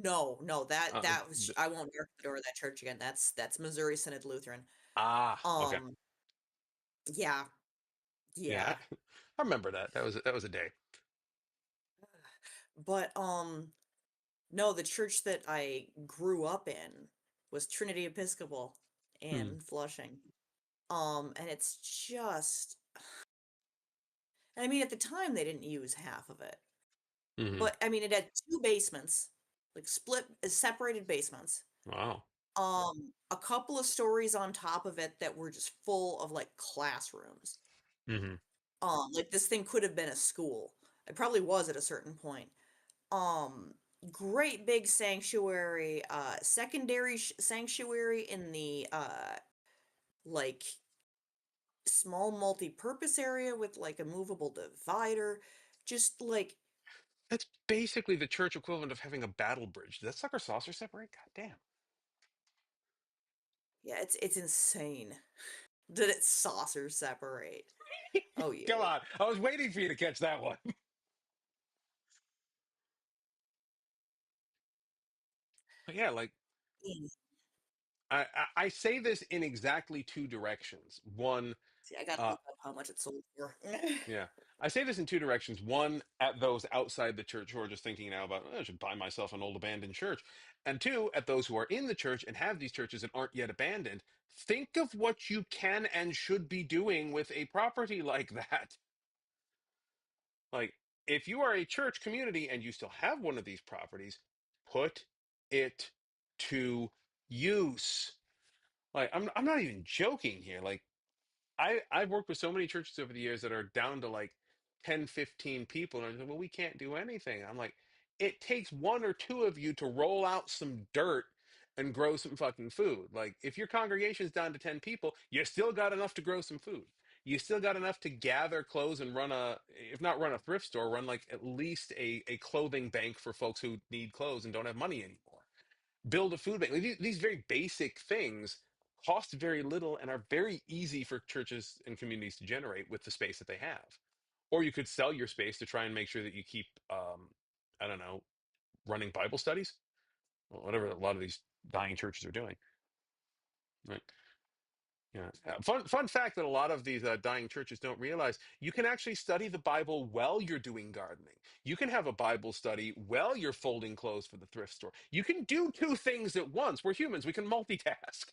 No, no, that was Uh, I won't near the door of that church again. That's Missouri Synod Lutheran. okay. Um, yeah, Yeah, yeah. I remember that. That was a day. But no, the church that I grew up in was Trinity Episcopal Hmm. in Flushing. And it's just, and I mean, at the time they didn't use half of it, Hmm. but I mean, it had two basements, like separated basements. Wow. A couple of stories on top of it that were just full of like classrooms. Hmm. Like this thing could have been a school. It probably was at a certain point. Um, Great big sanctuary, secondary sanctuary in the like small multi-purpose area with like a movable divider. Just like, That's basically the church equivalent of having a battle bridge. Did that sucker saucer separate? God damn. yeah, it's insane. Did it saucer separate? Oh yeah. Come on. I was waiting for you to catch that one. But yeah, like Mm. I say this in exactly two directions. One, See, I gotta uh, look up how much it sold for. yeah. I say this in two directions. One, at those outside the church who are just thinking now about, "Oh, I should buy myself an old abandoned church." And two, at those who are in the church and have these churches and aren't yet abandoned. Think of what you can and should be doing with a property like that. Like, if you are a church community and you still have one of these properties, put it to use. Like, I'm not even joking here. Like, I've worked with so many churches over the years that are down to like 10, 15 people, and they're like, well, we can't do anything. I'm like, it takes one or two of you to roll out some dirt and grow some fucking food. Like, if your congregation is down to 10 people, you still got enough to grow some food. You still got enough to gather clothes and run if not run a thrift store, run like at least a clothing bank for folks who need clothes and don't have money anymore. Build a food bank. Like, these very basic things cost very little and are very easy for churches and communities to generate with the space that they have. Or you could sell your space to try and make sure that you keep, I don't know, running Bible studies, whatever a lot of these dying churches are doing. Right? Yeah. Fun fact that a lot of these dying churches don't realize: you can actually study the Bible while you're doing gardening. You can have a Bible study while you're folding clothes for the thrift store. You can do two things at once. We're humans. We can multitask.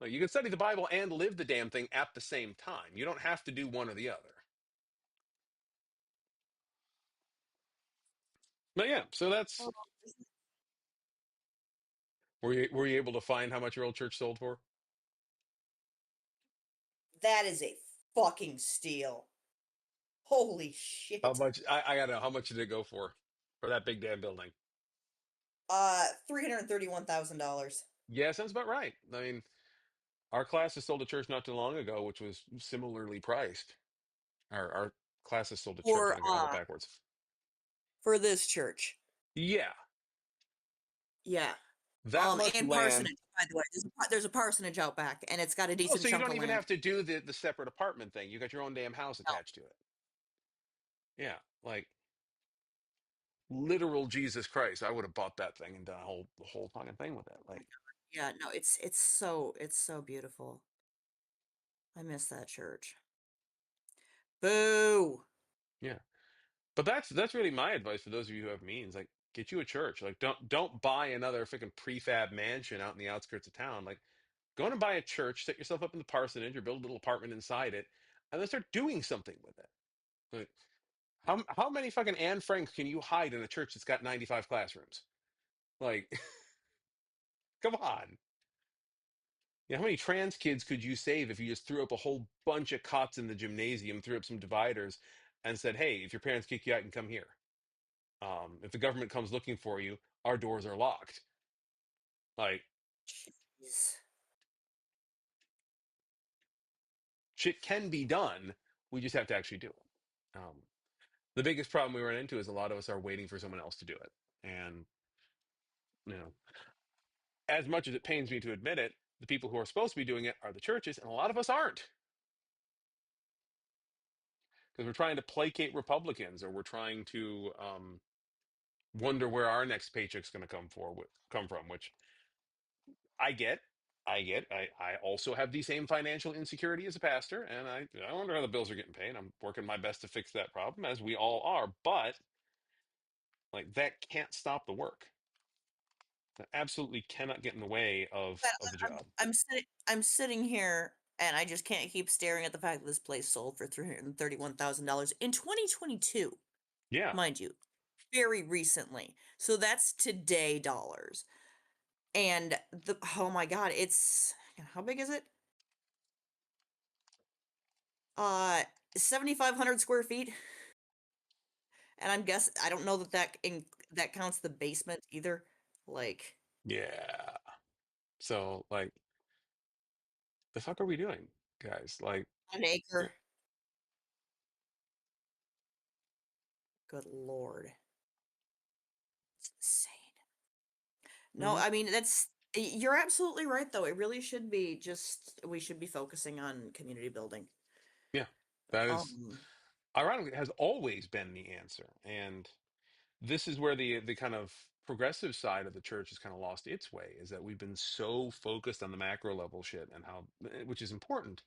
Like, you can study the Bible and live the damn thing at the same time. You don't have to do one or the other. But yeah, so Oh, that's were you able to find how much your old church sold for? that is a fucking steal. Holy How shit. much I gotta know, how much did it go for that big damn building? $331,000. Yeah, sounds about right. I mean, Our classes sold a church not too long ago, which was similarly priced. Our classes sold a church. I For think I have it backwards. for this church. Yeah, Yeah. that much And land. parsonage, by the way. There's a parsonage out back, and it's got a Oh, decent so you chunk don't of even land. have to do the separate apartment thing. You got your own damn house No. attached to it. Yeah, like literal Jesus Christ. I would have bought that thing and done the whole fucking thing with it. Like, Yeah, no, it's so beautiful. I miss that church. Boo! yeah. But that's really my advice for those of you who have means. Like, get you a church. Like, don't buy another freaking prefab mansion out in the outskirts of town. Like, go in and buy a church, set yourself up in the parsonage, or build a little apartment inside it, and then start doing something with it. Like, how many fucking Anne Franks can you hide in a church that's got 95 classrooms? Like, come on. How many trans kids could you save if you just threw up a whole bunch of cots in the gymnasium, threw up some dividers, and said, "Hey, if your parents kick you out, you can come here. If the government comes looking for you, our doors are locked." Like, Jeez. shit can be done. We just have to actually do it. The biggest problem we run into is a lot of us are waiting for someone else to do it. And, you know, as much as it pains me to admit it, the people who are supposed to be doing it are the churches, and a lot of us aren't because we're trying to placate Republicans or we're trying to wonder where our next paycheck's going to come from, which I get. I get. I also have the same financial insecurity as a pastor, and I wonder how the bills are getting paid. I'm working my best to fix that problem, as we all are. But like that can't stop the work. That absolutely cannot get in the way But of the job. I'm sitting here and I just can't keep staring at the fact that this place sold for $331,000 in 2022, Yeah, mind you, very recently. So that's today dollars. And oh my God, it's how big is it? Uh 7,500 square feet. And I don't know that that counts the basement either. Like yeah. So like, the fuck are we doing, guys? Like, an acre. Good Lord. It's insane. No, mhm, I mean, you're absolutely right though. It really should be just we should be focusing on community building. yeah, that is Um, ironically it has always been the answer, and this is where the kind of progressive side of the church has kind of lost its way. Is that we've been so focused on the macro level shit and how, which is important,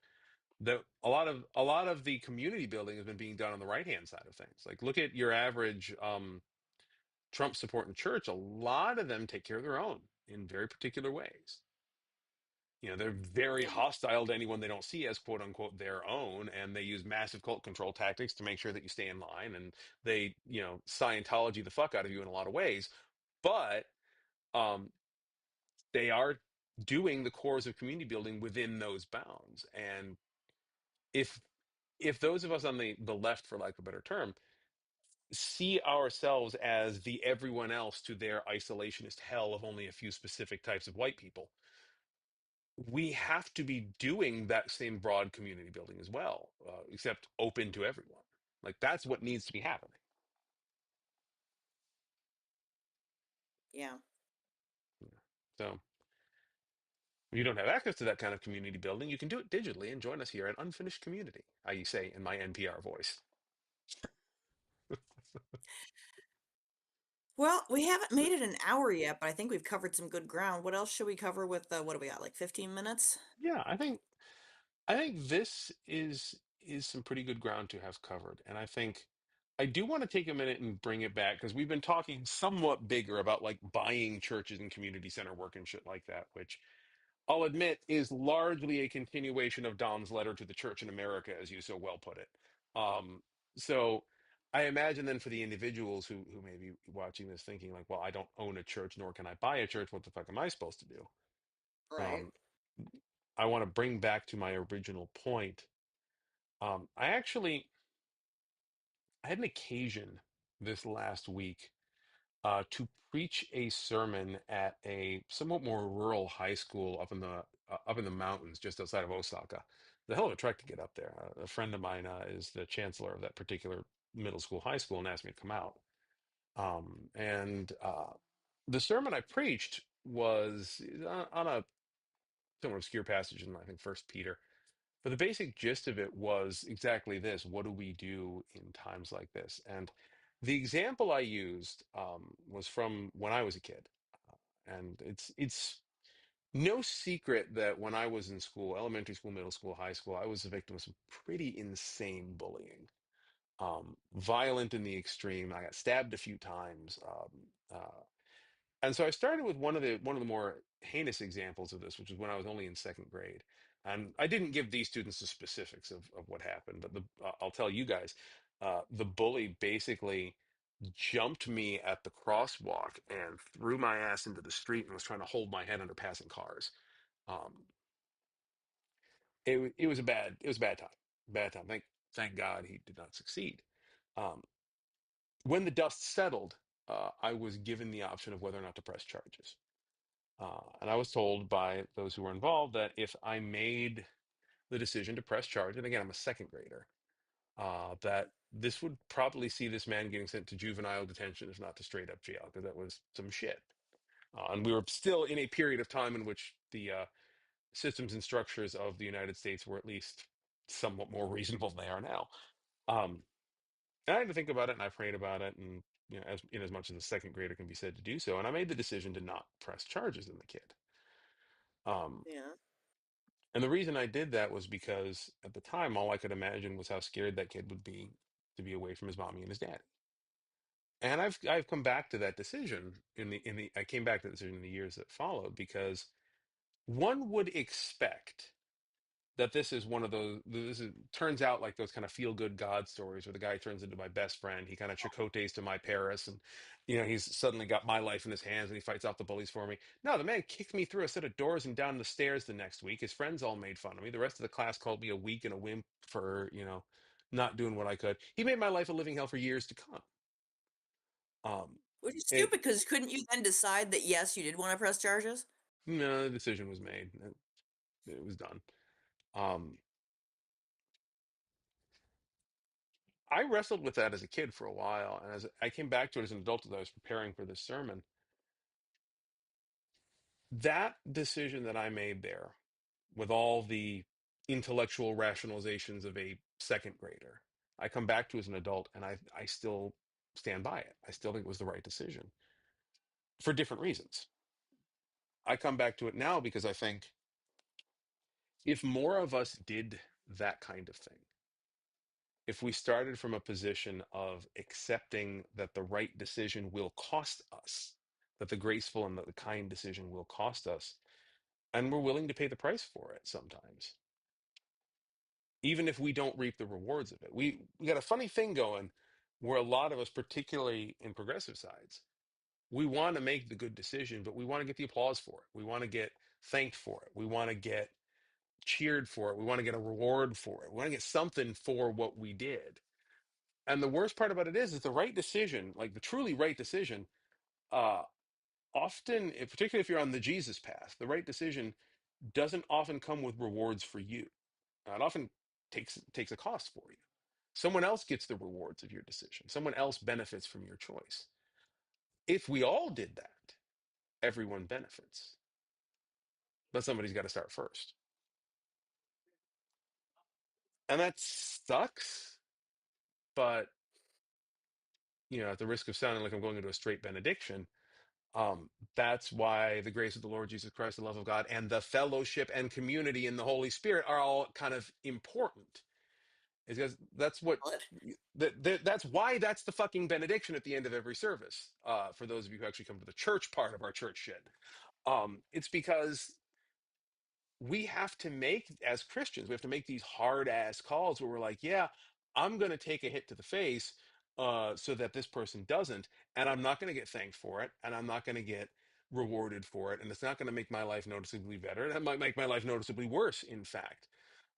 that a lot of the community building has been being done on the right hand side of things. Like, look at your average Trump supporting church. A lot of them take care of their own in very particular ways. They're very yeah, hostile to anyone they don't see as quote unquote their own, and they use massive cult control tactics to make sure that you stay in line, and they, Scientology the fuck out of you in a lot of ways. But um, they are doing the cores of community building within those bounds. And if those of us on the left, for lack of a better term, see ourselves as the everyone else to their isolationist hell of only a few specific types of white people, we have to be doing that same broad community building as well, except open to everyone. Like, that's what needs to be happening. yeah. So if you don't have access to that kind of community building, you can do it digitally and join us here at Unfinished Community, I say in my NPR voice. Well, we haven't made it an hour yet, but I think we've covered some good ground. What else should we cover with what do we got? Like 15 minutes? Yeah, I think this is some pretty good ground to have covered. And I think I do want to take a minute and bring it back because we've been talking somewhat bigger about like buying churches and community center work and shit like that, which I'll admit is largely a continuation of Don's letter to the church in America, as you so well put it. Um, so I imagine then for the individuals who may be watching this thinking like, well, I don't own a church, nor can I buy a church. What the fuck am I supposed to do? Right. Um, I want to bring back to my original point. I had an occasion this last week to preach a sermon at a somewhat more rural high school up in the up in the mountains just outside of Osaka. The hell of a trek to get up there. A friend of mine is the chancellor of that particular middle school, high school, and asked me to come out. And the sermon I preached was on a somewhat obscure passage in, I think, First Peter. But the basic gist of it was exactly this: what do we do in times like this? And the example I used was from when I was a kid, and it's no secret that when I was in school, elementary school, middle school, high school, I was a victim of some pretty insane bullying. Violent in the extreme. I got stabbed a few times. And so I started with one of the more heinous examples of this, which was when I was only in second grade. And I didn't give these students the specifics of what happened, but I'll tell you guys, the bully basically jumped me at the crosswalk and threw my ass into the street and was trying to hold my head under passing cars. Um, it was a bad time, bad time. Thank God he did not succeed. Um, when the dust settled, I was given the option of whether or not to press charges. And I was told by those who were involved that if I made the decision to press charge, and again, I'm a second grader, that this would probably see this man getting sent to juvenile detention, if not to straight up jail, because that was some shit. And we were still in a period of time in which the systems and structures of the United States were at least somewhat more reasonable than they are now. Um, and I had to think about it, and I prayed about it, and as in as much as a second grader can be said to do so, and I made the decision to not press charges in the kid. Um, Yeah. And the reason I did that was because at the time, all I could imagine was how scared that kid would be to be away from his mommy and his dad. And I've come back to that decision I came back to the decision in the years that followed because one would expect that this is one of those turns out like those kind of feel good God stories where the guy turns into my best friend. He kind of chicotes to my Paris, and he's suddenly got my life in his hands and he fights off the bullies for me. No, the man kicked me through a set of doors and down the stairs the next week. His friends all made fun of me. The rest of the class called me a weak and a wimp for not doing what I could. He made my life a living hell for years to come. um Which is it stupid because couldn't you then decide that yes, you did want to press charges? No, the decision was made. It was done. um I wrestled with that as a kid for a while, and as I came back to it as an adult as I was preparing for this sermon, that decision that I made there, with all the intellectual rationalizations of a second grader, I come back to as an adult, and I still stand by it. I still think it was the right decision for different reasons. I come back to it now because I think if more of us did that kind of thing, if we started from a position of accepting that the right decision will cost us, that the graceful and the kind decision will cost us, and we're willing to pay the price for it sometimes, even if we don't reap the rewards of it. We got a funny thing going where a lot of us, particularly in progressive sides, we want to make the good decision, but we want to get the applause for it. We want to get thanked for it. We want to get cheered for it. We want to get a reward for it. We want to get something for what we did. And the worst part about it is the right decision, like the truly right decision, uh, often, particularly if you're on the Jesus path, the right decision doesn't often come with rewards for you. It often takes a cost for you. Someone else gets the rewards of your decision. Someone else benefits from your choice. If we all did that, everyone benefits. But somebody's got to start first. And that sucks, but at the risk of sounding like I'm going into a straight benediction, that's why the grace of the Lord Jesus Christ, the love of God, and the fellowship and community in the Holy Spirit are all kind of important. Is because that's what Valid. that's why that's the fucking benediction at the end of every service. For those of you who actually come to the church part of our church shit, it's because we have to make, as Christians, we have to make these hard ass calls where we're like, yeah, I'm going to take a hit to the face so that this person doesn't, and I'm not going to get thanked for it, and I'm not going to get rewarded for it, and it's not going to make my life noticeably better, and it might make my life noticeably worse, in fact.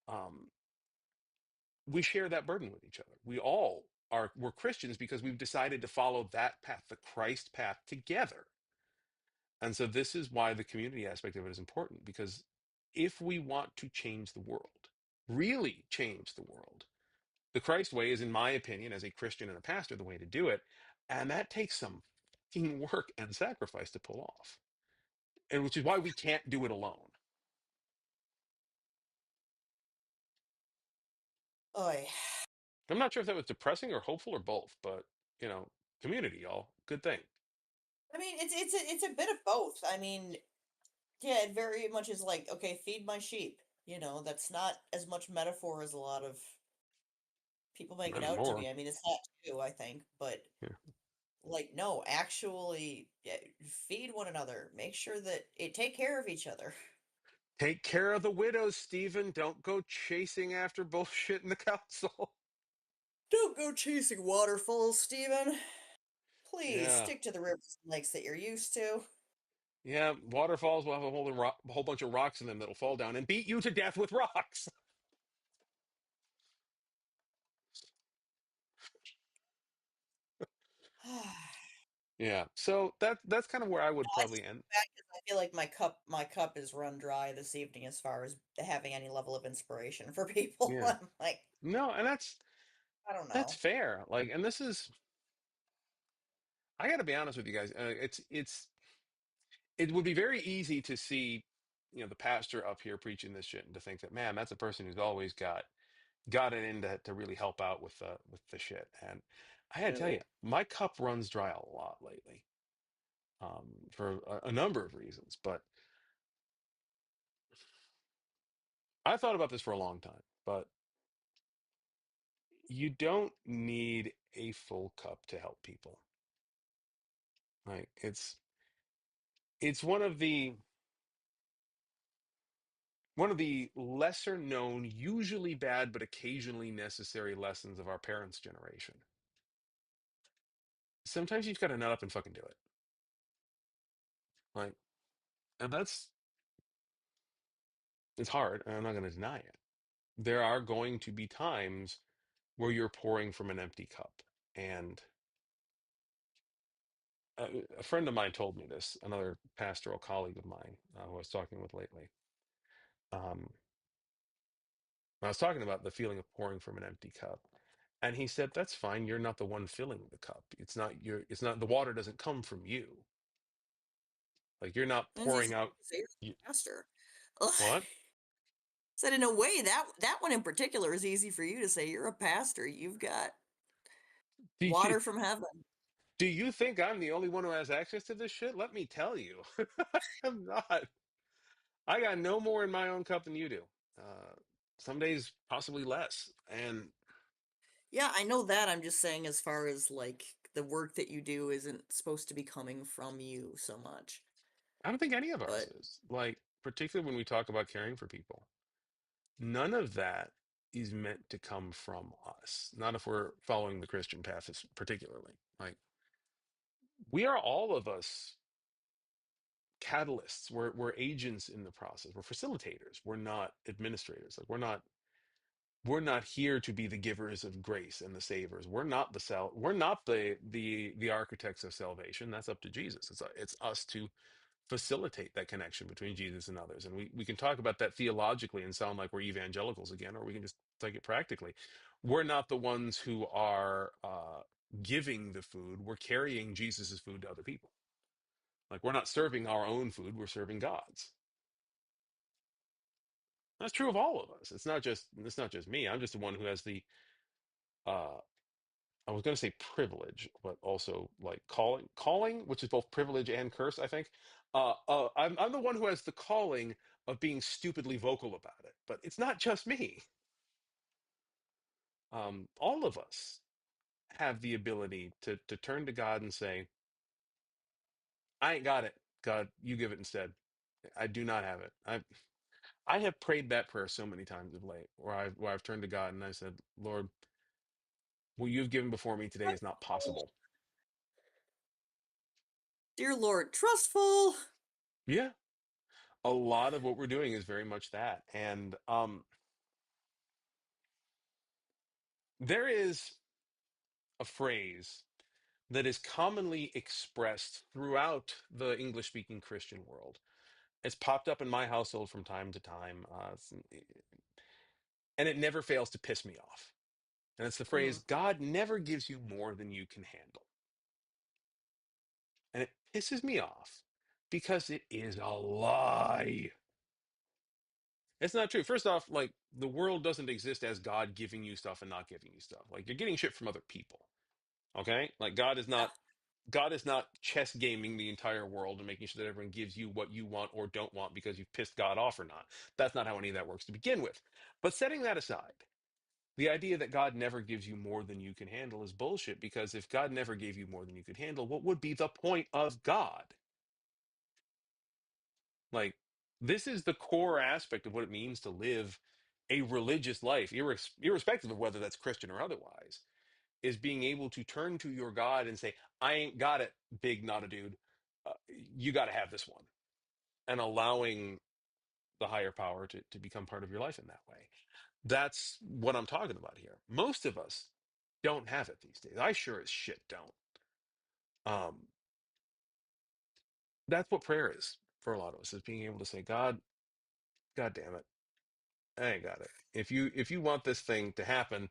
Um, we share that burden with each other. We're Christians because we've decided to follow that path, the Christ path, together. And so this is why the community aspect of it is important, because if we want to change the world, really change the world, the Christ way is, in my opinion, as a Christian and a pastor, the way to do it. And that takes some fucking work and sacrifice to pull off. And which is why we can't do it alone. Oy. I'm not sure if that was depressing or hopeful or both, but community, y'all, good thing. I mean, it's a bit of both. I mean, yeah, it very much is like, okay, feed my sheep. That's not as much metaphor as a lot of people make Not it out to anymore. be. I mean, it's that too, I think, but Yeah. like, no, actually, yeah, feed one another. Make sure that take care of each other. Take care of the widows, Stephen. Don't go chasing after bullshit in the council. Don't go chasing waterfalls, Stephen. Please Yeah. stick to the rivers and lakes that you're used to. Yeah, waterfalls will have a whole bunch of rocks in them that'll fall down and beat you to death with rocks. Yeah, so that's kind of where I would I probably just end. feel bad 'cause I feel like my cup is run dry this evening as far as having any level of inspiration for people. Yeah, I'm like, no, and I don't that's know. fair. Like, and this is, I got to be honest with you guys. It would be very easy to see, the pastor up here preaching this shit and to think that, man, that's a person who's always got it in to really help out with the shit. And I had to tell you, Nope. my cup runs dry a lot lately, for a number of reasons. But I thought about this for a long time. But you don't need a full cup to help people. Like it's one of the lesser known, usually bad but occasionally necessary lessons of our parents' generation. Sometimes you've got to nut up and fucking do it. Like, and it's hard, and I'm not going to deny it. There are going to be times where you're pouring from an empty cup. And a friend of mine told me this, another pastoral colleague of mine, who I was talking with lately. Um, I was talking about the feeling of pouring from an empty cup. And he said, that's fine. You're not the one filling the cup. The water doesn't come from you. Like you're not It's pouring easy out. to say you're You, a pastor. what? Said in a way that one in particular is easy for you to say. You're a pastor. You've got Do you, water from heaven. do you think I'm the only one who has access to this shit? Let me tell you. I'm not. I got no more in my own cup than you do. Uh, some days possibly less. And Yeah, I know that. I'm just saying as far as like the work that you do isn't supposed to be coming from you so much. I don't think any of ours But is. Like, particularly when we talk about caring for people. None of that is meant to come from us. Not if we're following the Christian path, particularly. Like we are all of us catalysts. We're agents in the process. We're facilitators. We're not administrators. Like we're not here to be the givers of grace and the savers. We're not the architects of salvation. That's up to Jesus. It's us to facilitate that connection between Jesus and others. And we can talk about that theologically and sound like we're evangelicals again, or we can just take it practically. We're not the ones who are giving the food. We're carrying Jesus's food to other people. Like we're not serving our own food. We're serving God's. That's true of all of us. It's not just me. I'm just the one who has the uh I was going to say privilege, but also like calling, which is both privilege and curse, I think. I'm the one who has the calling of being stupidly vocal about it, but it's not just me. All of us have the ability to turn to God and say, I ain't got it. God, you give it instead. I do not have it. I have prayed that prayer so many times of late, where I've turned to God and I said, Lord, what you've given before me today is not possible. dear Lord, trustful. Yeah, a lot of what we're doing is very much that. And there is a phrase that is commonly expressed throughout the English speaking Christian world. It's popped up in my household from time to time, and it never fails to piss me off. And it's the phrase, Mhm. God never gives you more than you can handle. And it pisses me off because it is a lie. It's not true. First off, like the world doesn't exist as God giving you stuff and not giving you stuff. Like you're getting shit from other people. Okay? Like Yeah. God is not chess gaming the entire world and making sure that everyone gives you what you want or don't want because you've pissed God off or not. That's not how any of that works to begin with. But setting that aside, the idea that God never gives you more than you can handle is bullshit because if God never gave you more than you could handle, what would be the point of God? Like, this is the core aspect of what it means to live a religious life, irrespective of whether that's Christian or otherwise, is being able to turn to your God and say, I ain't got it, big not a dude. You got to have this one. And allowing the higher power to become part of your life in that way. That's what I'm talking about here. Most of us don't have it these days. I sure as shit don't. Um, that's what prayer is for a lot of us, is being able to say, God damn it, I ain't got it. If you want this thing to happen,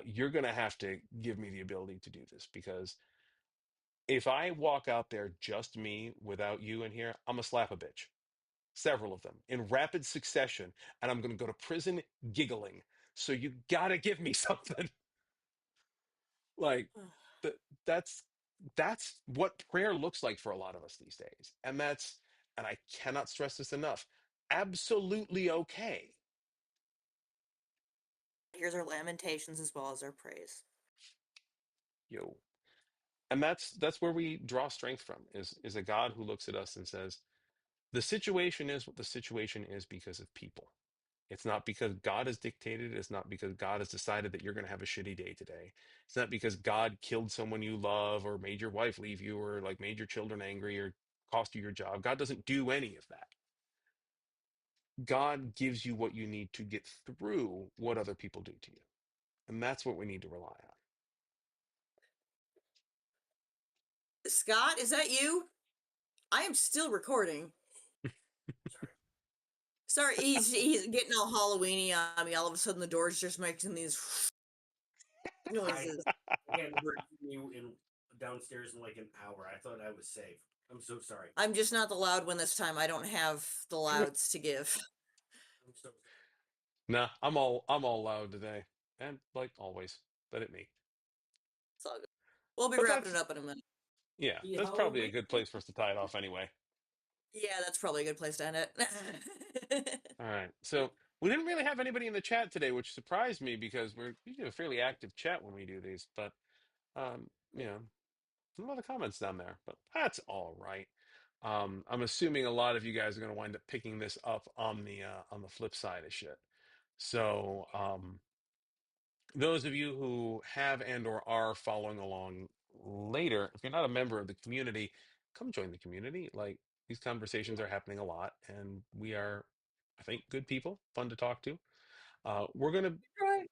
you're gonna have to give me the ability to do this because if I walk out there just me without you in here, I'm gonna slap a bitch. Several of them in rapid succession, and I'm gonna go to prison giggling. So you gotta give me something. Like th- that's that's what prayer looks like for a lot of us these days. And I cannot stress this enough. Absolutely okay. Here's our lamentations as well as our praise. Yo. And that's where we draw strength from is a God who looks at us and says, the situation is what the situation is because of people. It's not because God has dictated it. It's not because God has decided that you're going to have a shitty day today. It's not because God killed someone you love or made your wife leave you or like made your children angry or cost you your job. God doesn't do any of that. God gives you what you need to get through what other people do to you. And that's what we need to rely on. Scott, is that you? I am still recording. Sorry. Sorry, he's getting all Halloweeny on me. All of a sudden, the door's just making these I noises. hadn't heard from you in downstairs in like an hour. I thought I was safe. I'm so sorry. I'm just not the loud one this time. I don't have the louds to give. I'm so sorry. Nah, I'm all loud today. And like always, but at me. It's all good. We'll be But wrapping it that's up in a minute. yeah, Happy that's probably a Halloween. good place for us to tie it off anyway. Yeah, that's probably a good place to end it. All right. So we didn't really have anybody in the chat today, which surprised me because we're usually a fairly active chat when we do these, but you know, a lot of comments down there, but that's all right. I'm assuming a lot of you guys are going to wind up picking this up on the flip side of shit. So those of you who have and or are following along later, if you're not a member of the community, come join the community. Like these conversations are happening a lot, and we are, I think, good people, fun to talk to. We're gonna Right.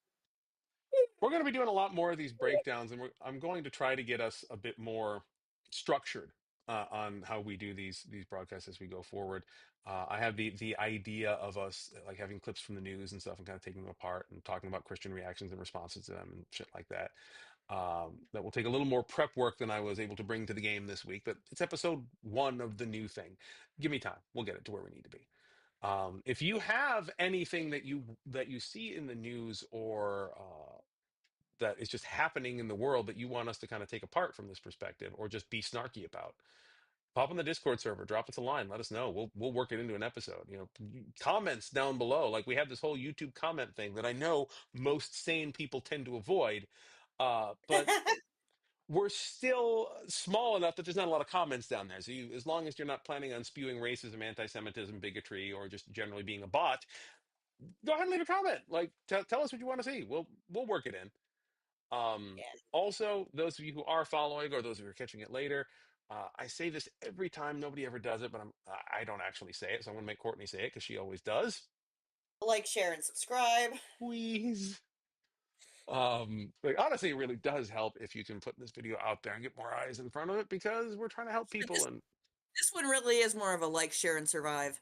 we're going to be doing a lot more of these breakdowns, and I'm going to try to get us a bit more structured on how we do these broadcasts as we go forward. I have the idea of us like having clips from the news and stuff, and kind of taking them apart and talking about Christian reactions and responses to them and shit like that. That will take a little more prep work than I was able to bring to the game this week, but it's episode one of the new thing. Give me time; we'll get it to where we need to be. If you have anything that you see in the news or that is just happening in the world that you want us to kind of take apart from this perspective or just be snarky about, pop on the Discord server, drop us a line, let us know. We'll work it into an episode. Comments down below. Like we have this whole YouTube comment thing that I know most sane people tend to avoid, but we're still small enough that there's not a lot of comments down there. So as long as you're not planning on spewing racism, anti-Semitism, bigotry, or just generally being a bot, go ahead and leave a comment. Like tell us what you want to see. We'll work it in. Yeah. Also, those of you who are following or those of you who are catching it later, I say this every time. Nobody ever does it, but I don't actually say it, so I'm going to make Courtney say it because she always does. Like, share, and subscribe. Please. Like honestly, it really does help if you can put this video out there and get more eyes in front of it because we're trying to help people. And This one really is more of a like, share, and survive.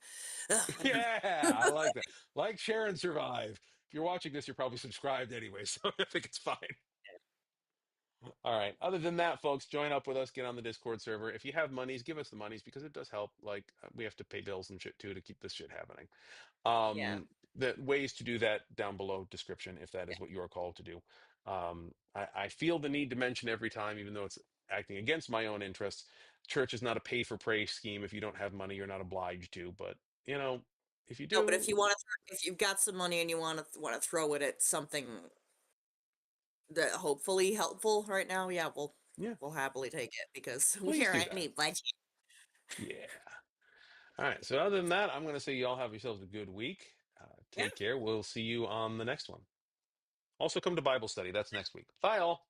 Ugh. Yeah, I like that. Like, share, and survive. If you're watching this, you're probably subscribed anyway, so I think it's fine. All right. Other than that, folks, join up with us. Get on the Discord server. If you have monies, give us the monies because it does help. Like we have to pay bills and shit too to keep this shit happening. Yeah. The ways to do that down below description if that is what you are called to do. I feel the need to mention every time, even though it's acting against my own interests. Church is not a pay for pray scheme. If you don't have money, you're not obliged to. But you know, if you No, but if do, you want to, if you've got some money and you want to throw it at something that hopefully helpful right now, yeah, yeah, we'll happily take it because we'll we just are do at that. any budget. Yeah. All right. So other than that, I'm going to say y'all have yourselves a good week. Yeah. Take care. We'll see you on the next one. Also, come to Bible study. That's next week. Bye, all.